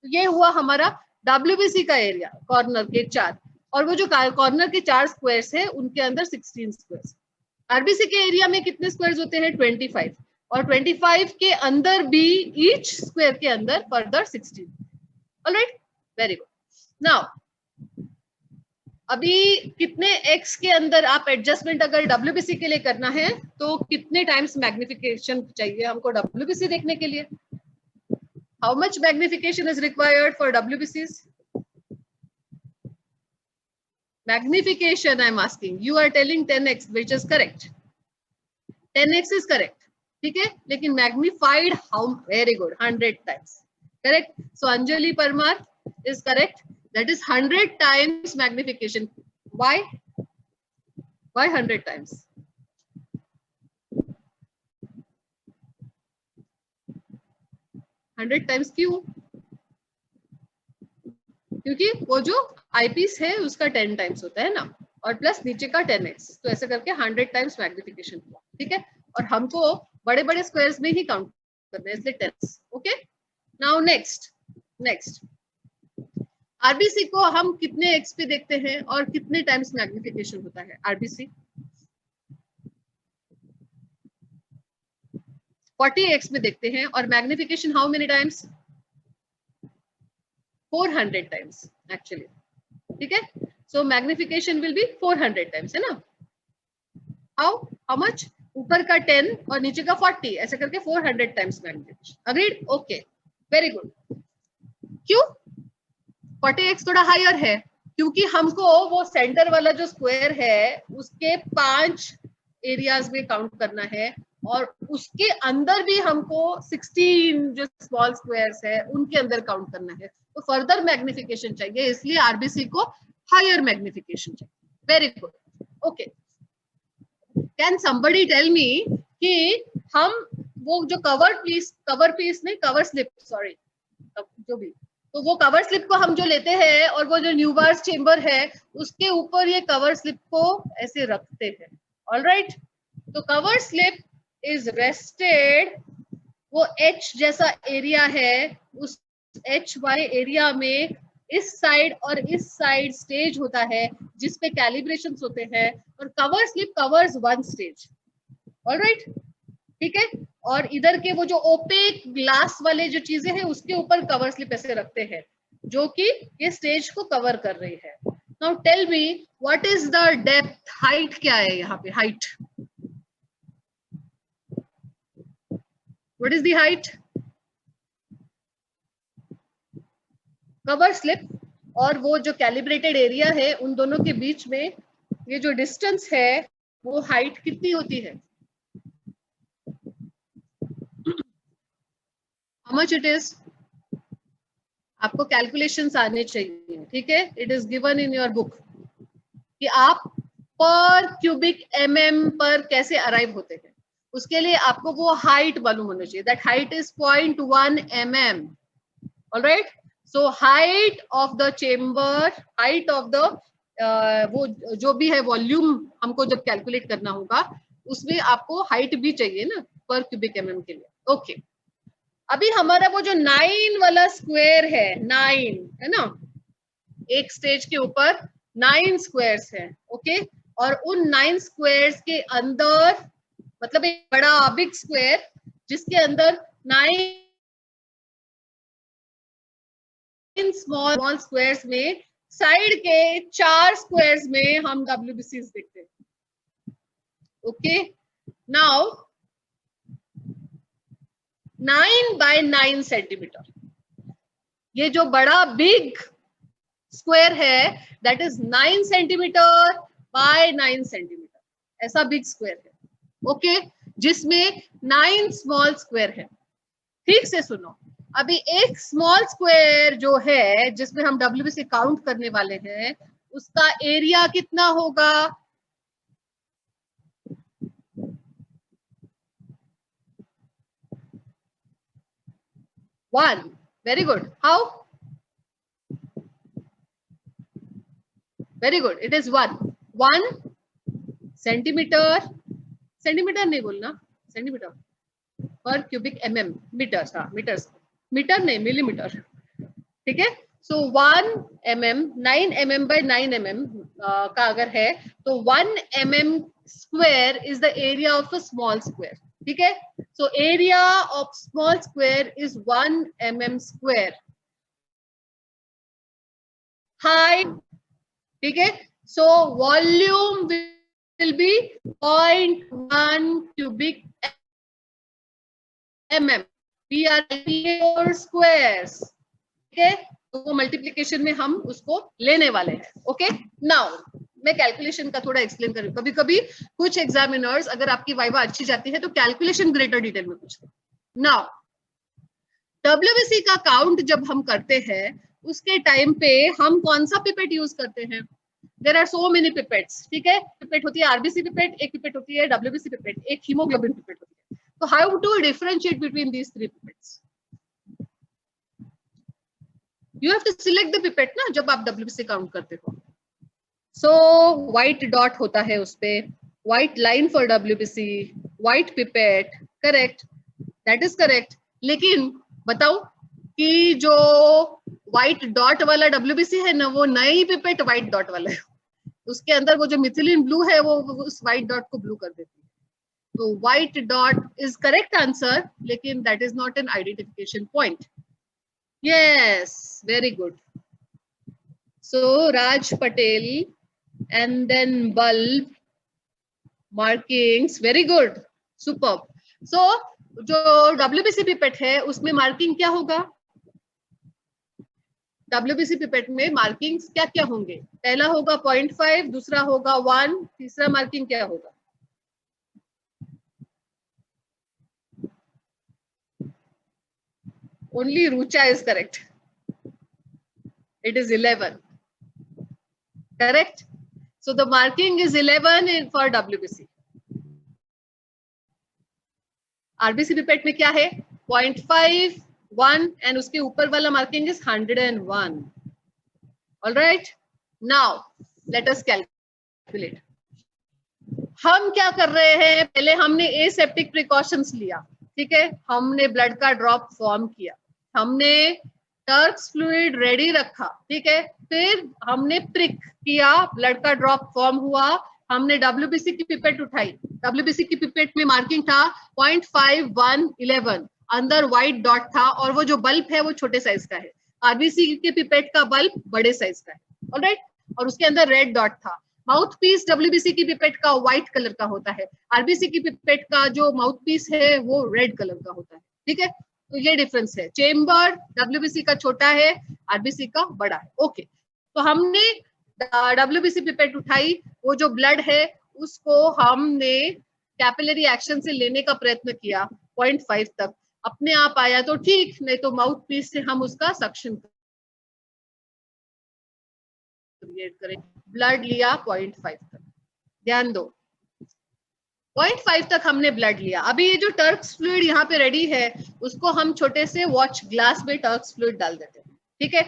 ये हुआ हमारा डब्ल्यूबीसी का एरिया, कॉर्नर के 4, और वो जो कॉर्नर के 4 स्क्वायर्स है उनके अंदर 16 स्क्वायर्स। आरबीसी के एरिया में कितने स्क्वायर्स होते हैं? 25, और 25 के अंदर भी ईच स्क्वायर के अंदर further 16। Alright, very good. Now अभी कितने x के अंदर आप एडजस्टमेंट अगर डब्ल्यूबीसी के लिए करना है तो कितने टाइम्स मैग्निफिकेशन चाहिए हमको डब्ल्यूबीसी देखने के लिए? How much magnification is required for WBCs? Magnification, I'm asking. You are telling 10x, which is correct. 10x is correct. ठीक है, लेकिन magnified how? Very good, 100 times. Correct. So Anjali Parmar is correct. That is 100 times magnification. Why? Why 100 times? 100 times क्यों? क्योंकि वो जो eyepiece है उसका 10 times होता है ना, और प्लस नीचे का 10x, तो ऐसे करके 100 टाइम्स मैग्निफिकेशन हुआ। ठीक है, और हमको बड़े बड़े स्क्वायर्स में ही काउंट करना है, इसलिए 10। ओके, नाउ नेक्स्ट आरबीसी को हम कितने x पे देखते हैं और कितने टाइम्स मैग्निफिकेशन होता है? आरबीसी 40x में देखते हैं, और magnification how many times? 400 times actually. ठीक है, सो मैग्निफिकेशन विल बी 400 टाइम्स, है ना? How much? ऊपर का 10 और नीचे का 40, ऐसे करके 400 times magnification. Agreed? Okay, very good. क्यों 40x थोड़ा हायर है? क्योंकि हमको वो सेंटर वाला जो स्क्वायर है उसके 5 एरियाज में काउंट करना है, और उसके अंदर भी हमको 16 जो स्मॉल स्क्वायर्स है उनके अंदर काउंट करना है, तो फर्दर मैग्निफिकेशन चाहिए, इसलिए आरबीसी को हायर मैग्निफिकेशन चाहिए। Very good. Okay, can somebody tell me कि हम वो जो कवर पीस नहीं, कवर स्लिप, सॉरी, जो भी, तो वो कवर स्लिप को हम जो लेते हैं और वो जो न्यूबार्स चेम्बर है उसके ऊपर ये कवर स्लिप को ऐसे रखते हैं। ऑलराइट, तो कवर स्लिप इज रेस्टेड, वो H जैसा एरिया है, उस H वाले एरिया में इस साइड और इस साइड स्टेज होता है जिसपे कैलिब्रेशंस होते हैं, और cover slip covers one stage. Alright, ठीक है। और इधर के वो जो ओपेक ग्लास वाले जो चीजें हैं उसके ऊपर कवर स्लिप ऐसे रखते हैं जो कि ये स्टेज को कवर कर रही है। Now tell me what is the depth, height क्या है यहाँ पे, height, what is the height? Cover slip और वो जो कैलिब्रेटेड एरिया है उन दोनों के बीच में ये जो डिस्टेंस है वो हाइट कितनी होती है? How much it is? आपको कैलकुलेशंस आने चाहिए, ठीक है। It is given in your book कि आप पर क्यूबिक mm पर कैसे अराइव होते हैं। उसके लिए आपको वो हाइट मालूम होना चाहिए, that height is 0.1 mm। Alright, so height of the chamber, height of the वो जो भी है वॉल्यूम हमको जब कैलकुलेट करना होगा उसमें आपको हाइट भी चाहिए ना पर क्यूबिक mm के लिए। ओके, अभी हमारा वो जो 9 वाला स्क्वायर है, 9 है ना, एक स्टेज के ऊपर 9 स्क्वायर्स है, ओके। और उन 9 स्क्वायर्स के अंदर, मतलब एक बड़ा बिग स्क्वायर जिसके अंदर 9 स्मॉल स्क्वायर्स में साइड के 4 स्क्वायर्स में हम WBCs देखते हैं, ओके। नाउ 9 बाय 9 सेंटीमीटर, ये जो बड़ा बिग स्क्वायर है that is 9 centimetre bye 9 centimetre, ऐसा बिग स्क्वायर है, ओके, जिसमें 9 स्मॉल स्क्वायर है। ठीक से सुनो, अभी एक स्मॉल स्क्वायर जो है जिसमें हम WBC काउंट करने वाले हैं उसका एरिया कितना होगा? One. Very good, how? Very good, it is 1 centimetre, centimetre नहीं बोलना, सेंटीमीटर पर क्यूबिक mm, मीटर, हाँ मीटर्स, मीटर नहीं मिलीमीटर, ठीक है। सो 1 mm, 9 mm by 9 mm का अगर है तो 1 mm square is the area of a small square, ठीक है। So area of small square is 1 mm square, height, ठीक है। So volume will be 0.1 cubic mm, we are 4 squares, ठीक है। तो वो मल्टीप्लीकेशन में हम उसको लेने वाले हैं, ओके। नाउ मैं कैलकुलेशन का थोड़ा एक्सप्लेन करूँ, कभी कभी कुछ एग्जामिनर्स अगर आपकी वाइवा अच्छी जाती है तो कैलकुलेशन ग्रेटर डिटेल में पूछते हैं। नाउ WBC का काउंट जब हम करते हैं उसके टाइम पे हम कौन सा पिपेट यूज करते हैं? There are so many pipettes, ठीक है। पिपेट होती है RBC पिपेट, एक पिपेट होती है WBC पिपेट, एक हीमोग्लोबिन पिपेट होती है। तो how to differentiate between these 3 pipettes? You have to select the pipette ना जब आप WBC काउंट करते हो। सो व्हाइट डॉट होता है उसपे, white line for WBC, white pipette, correct, that is correct. लेकिन बताओ कि जो व्हाइट डॉट वाला WBC है ना वो नई पिपेट व्हाइट डॉट वाला है, उसके अंदर वो जो मिथिलीन ब्लू है वो उस व्हाइट डॉट को ब्लू कर देती है। तो white dot is correct answer, लेकिन that is not an identification point. Yes, very good. So Raj Patel and then bulb markings, very good, superb। so जो WBC पिपेट है उसमें मार्किंग क्या होगा? WBC पिपेट में मार्किंग्स क्या क्या होंगे? पहला होगा 0.5, दूसरा होगा 1, तीसरा मार्किंग क्या होगा? Only Rucha is correct, it is 11, correct। So the marking is 11 for WBC। RBC pipette में क्या है? 0.5, 1 and उसके ऊपर वाला marking is 101। All right, now let us calculate। हम क्या कर रहे हैं, पहले हमने एसेप्टिक प्रिकॉशंस लिया, ठीक है। हमने ब्लड का ड्रॉप फॉर्म किया, हमने टर्क्स फ्लूइड रेडी रखा, ठीक है, फिर हमने प्रिक किया, ब्लड का ड्रॉप फॉर्म हुआ, हमने डब्ल्यूबीसी की पिपेट उठाई, डब्ल्यूबीसी की पिपेट में मार्किंग था 0.5111, अंदर व्हाइट डॉट था और वो जो बल्ब है वो छोटे साइज का है, आरबीसी के पिपेट का बल्ब बड़े साइज का है, ऑलराइट, और उसके अंदर रेड डॉट था। माउथ पीस डब्ल्यूबीसी की पिपेट का व्हाइट कलर का होता है, आरबीसी की पिपेट का जो माउथ पीस है वो रेड कलर का होता है, ठीक है, तो ये डिफरेंस है, चेम्बर डब्ल्यूबीसी का छोटा है, आरबीसी का बड़ा है, ओके। तो हमने डब्ल्यूबीसी पिपेट उठाई, वो जो ब्लड है उसको हमने कैपिलरी एक्शन से लेने का प्रयत्न किया 0.5 तक, अपने आप आया तो ठीक, नहीं तो माउथ पीस से हम उसका सक्शन क्रिएट करें। ब्लड लिया 0.5 तक, ध्यान दो 0.5 तक हमने ब्लड लिया। अभी ये जो टर्क्स फ्लूइड यहाँ पे रेडी है उसको हम छोटे से वॉच ग्लास में टर्क्स फ्लूइड डाल देते हैं, ठीक है,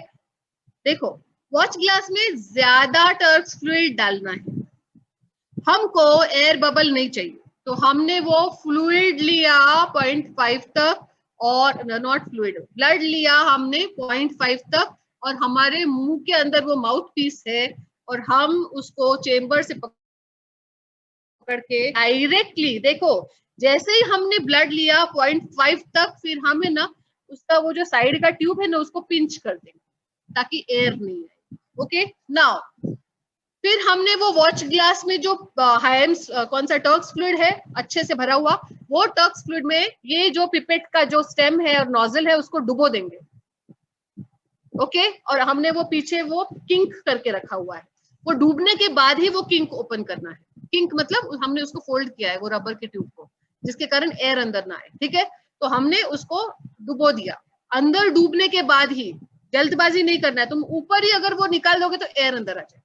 देखो वॉच ग्लास में ज्यादा टर्क्स फ्लूइड डालना है, हमको एयर बबल नहीं चाहिए, तो हमने वो फ्लूइड लिया 0.5 तक, और नॉट फ्लूइड, ब्लड लिया हमने 0.5 तक, और हमारे मुंह के अंदर वो माउथ पीस है और हम उसको चेम्बर से पकड़ के डायरेक्टली, देखो जैसे ही हमने ब्लड लिया 0.5 तक, फिर हमें ना उसका वो जो साइड का ट्यूब है ना उसको पिंच कर देंगे ताकि एयर नहीं आए, ओके। नाउ फिर हमने वो वॉच ग्लास में जो हाइम्स कौन सा टर्क्स फ्लूइड है अच्छे से भरा हुआ, वो टर्क्स फ्लूइड में ये जो पिपेट का जो स्टेम है और नोजल है उसको डुबो देंगे, ओके, और हमने वो पीछे वो किंक करके रखा हुआ है, वो डूबने के बाद ही वो किंक ओपन करना है, किंक मतलब हमने उसको फोल्ड किया है वो रबर के ट्यूब को, जिसके कारण एयर अंदर ना आए, ठीक है, तो हमने उसको डुबो दिया, अंदर डूबने के बाद ही, जल्दबाजी नहीं करना है, तुम ऊपर ही अगर वो निकाल दोगे तो एयर अंदर आ जाए,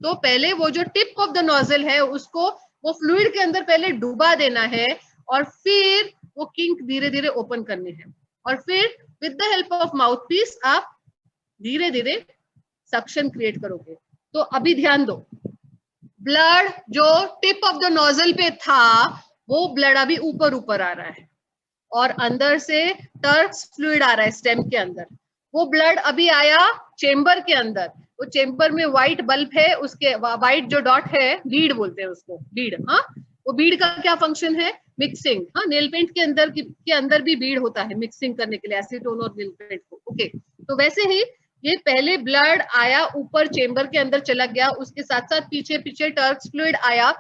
तो पहले वो जो टिप ऑफ द नोजल है उसको वो फ्लूइड के अंदर पहले डुबा देना है, और फिर वो किंक धीरे धीरे ओपन करने हैं, और फिर with the help of mouthpiece आप धीरे धीरे सक्शन क्रिएट करोगे। तो अभी ध्यान दो, ब्लड जो टिप ऑफ द नोजल पे था वो ब्लड अभी ऊपर ऊपर आ रहा है, और अंदर से टर्क्स फ्लूइड आ रहा है स्टेम के अंदर, वो ब्लड अभी आया चेम्बर के अंदर, वो चेम्बर में व्हाइट बल्ब है, उसके व्हाइट जो डॉट है बीड बोलते हैं उसको, बीड, हाँ, वो बीड का क्या फंक्शन है, मिक्सिंग, हाँ, नेल पेंट के अंदर भी बीड होता है मिक्सिंग करने के लिए एसीटोन और नेल पेंट को, ओके, तो वैसे ही ये पहले ब्लड आया ऊपर चेम्बर के अंदर चला गया, उसके साथ साथ पीछे पीछे टर्क्स फ्लूइड आया,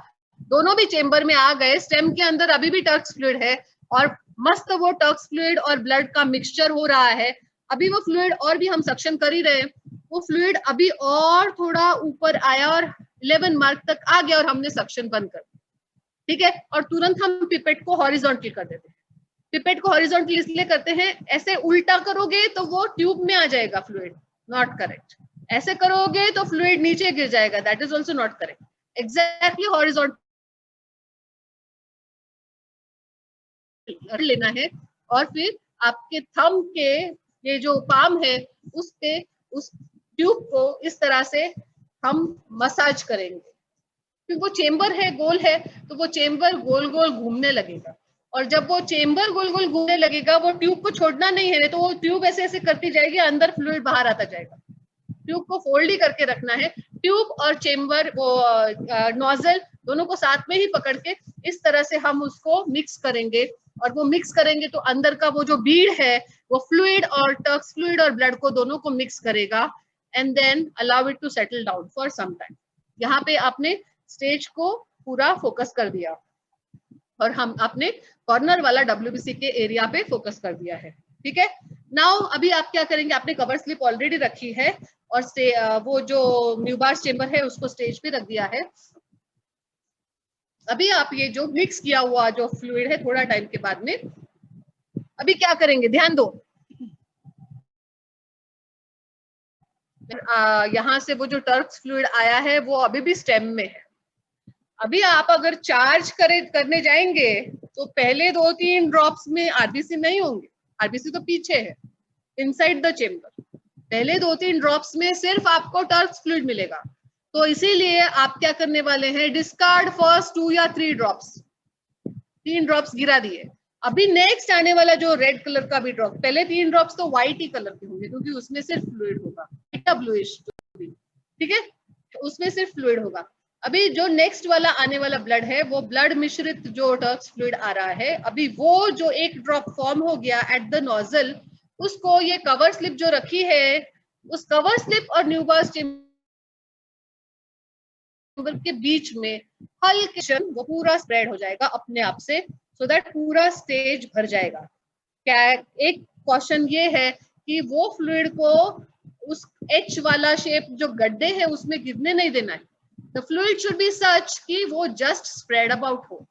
दोनों भी चेम्बर में आ गए, स्टेम के अंदर अभी भी टर्क्स फ्लूइड है, और मस्त वो टर्क्स फ्लूइड और ब्लड का मिक्सचर हो रहा है, अभी वो फ्लूइड और भी हम सक्शन कर ही रहे हैं, वो फ्लूइड अभी और थोड़ा ऊपर आया और 11 मार्क तक आ गया और हमने सक्शन बंद कर दिया, ठीक है, और तुरंत हम पिपेट को हॉरिजॉन्टल कर देते हैं, पिपेट को हॉरिजॉन्टल इसलिए करते हैं, ऐसे उल्टा करोगे तो वो ट्यूब में आ जाएगा फ्लूइड, नॉट करेक्ट, ऐसे करोगे तो फ्लूइड नीचे गिर जाएगा, that is also not correct, exactly horizontal लेना है, और फिर आपके थंब के ये जो पाम है उस पे उस ट्यूब को इस तरह से हम मसाज करेंगे, क्योंकि वो चेम्बर है गोल है, तो वो चेम्बर गोल गोल घूमने लगेगा, और जब वो चेम्बर गोल गोल घूमने लगेगा वो ट्यूब को छोड़ना नहीं है, तो वो ट्यूब ऐसे ऐसे करती जाएगी, अंदर फ्लूइड बाहर आता जाएगा, ट्यूब को फोल्ड ही करके रखना है, ट्यूब और चेम्बर वो नोजल दोनों को साथ में ही पकड़ के इस तरह से हम उसको मिक्स करेंगे, और वो मिक्स करेंगे तो अंदर का वो जो बीड है वो फ्लूइड और टर्क्स फ्लूइड और ब्लड को दोनों को मिक्स करेगा, and then allow it to settle down for some time. यहाँ पे आपने स्टेज को पूरा फोकस कर दिया, और हम अपने कॉर्नर वाला डब्ल्यूबीसी के एरिया पे फोकस कर दिया है, ठीक है। नाउ अभी आप क्या करेंगे, आपने कवर स्लिप ऑलरेडी रखी है, और वो जो न्यूबार्स चेम्बर है उसको स्टेज पे रख दिया है, अभी आप ये जो मिक्स किया हुआ जो फ्लूइड है थोड़ा टाइम के बाद में अभी क्या करेंगे, ध्यान दो, यहाँ से वो जो टर्क्स फ्लूइड आया है वो अभी भी स्टेम में है, अभी आप अगर चार्ज करने जाएंगे तो पहले 2-3 ड्रॉप्स में आरबीसी नहीं होंगे, आरबीसी तो पीछे है इनसाइड द चेम्बर, पहले 2-3 ड्रॉप्स में सिर्फ आपको टर्क्स फ्लूइड मिलेगा, तो इसीलिए आप क्या करने वाले हैं, डिस्कार्ड फर्स्ट 2 या 3 ड्रॉप्स, 3 ड्रॉप्स गिरा दिए, अभी नेक्स्ट आने वाला जो रेड कलर का भी ड्रॉप, पहले 3 ड्रॉप्स तो व्हाइट ही कलर के होंगे क्योंकि उसमें सिर्फ फ्लूइड होगा, ब्लूइश, ठीक है, उसमें सिर्फ फ्लूइड होगा। अभी जो नेक्स्ट वाला आने वाला ब्लड है वो ब्लड मिश्रित जो टर्क्स फ्लूइड आ रहा है, अभी वो जो एक ड्रॉप फॉर्म हो गया एट द नोजल, उसको ये कवर स्लिप जो रखी है, उस कवर स्लिप और न्यूबास चेंबर के बीच में हल्के वो पूरा स्प्रेड हो जाएगा अपने आप से, सो दैट पूरा स्टेज भर जाएगा। क्या एक क्वेश्चन ये है कि वो फ्लूइड को उस एच वाला शेप जो गड्ढे है उसमें गिरने नहीं देना है। द फ्लूइड शुड बी सच कि वो जस्ट स्प्रेड अबाउट हो।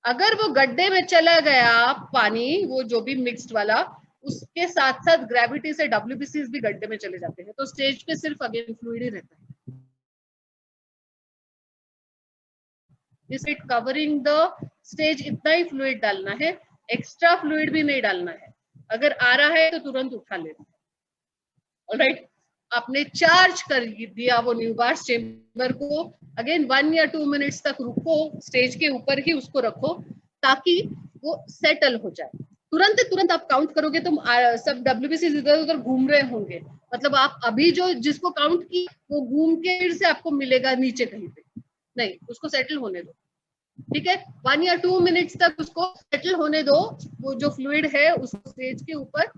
अगर वो गड्ढे में चला गया पानी, वो जो भी मिक्स्ड वाला, उसके साथ साथ ग्रेविटी से डब्ल्यूबीसीज भी गड्ढे में चले जाते हैं, तो स्टेज पे सिर्फ अगेन फ्लूइड ही रहता है। इस कवरिंग द स्टेज इतना ही फ्लूइड डालना है, एक्स्ट्रा फ्लूइड भी नहीं डालना है। अगर आ रहा है तो तुरंत उठा लेना। ऑलराइट, आपने चार्ज कर दिया वो न्यूबार्स चेंबर को, अगेन 1 या 2 मिनट्स तक रुको, स्टेज के ऊपर ही उसको रखो ताकि वो सेटल हो जाए। तुरंत आप काउंट करोगे तो सब डब्ल्यूबीसी इधर उधर घूम रहे होंगे, मतलब आप अभी जो जिसको काउंट की वो घूम के फिर से आपको मिलेगा नीचे कहीं पे, नहीं, उसको सेटल होने दो, ठीक है। 1 या 2 मिनट्स तक उसको सेटल होने दो, वो जो फ्लूइड है उस स्टेज के ऊपर।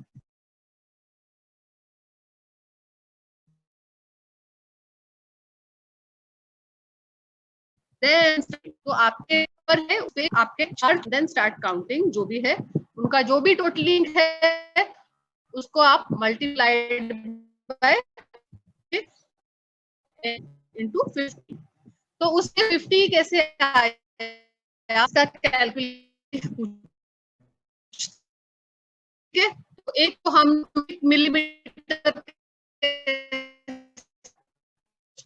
देन तो आपके ऊपर है, उस पे आपके चार्ट, देन स्टार्ट काउंटिंग, जो भी है उनका जो भी टोटलिंग है उसको आप मल्टीप्लाइड बाय इनटू 50। तो उसके 50 कैसे आया, उसका कैलकुलेशन, ठीक है। तो एक तो हम मिलीमीटर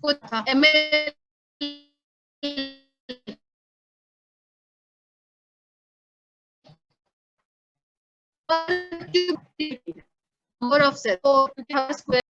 को था, ml नंबर ऑफ सेल, तो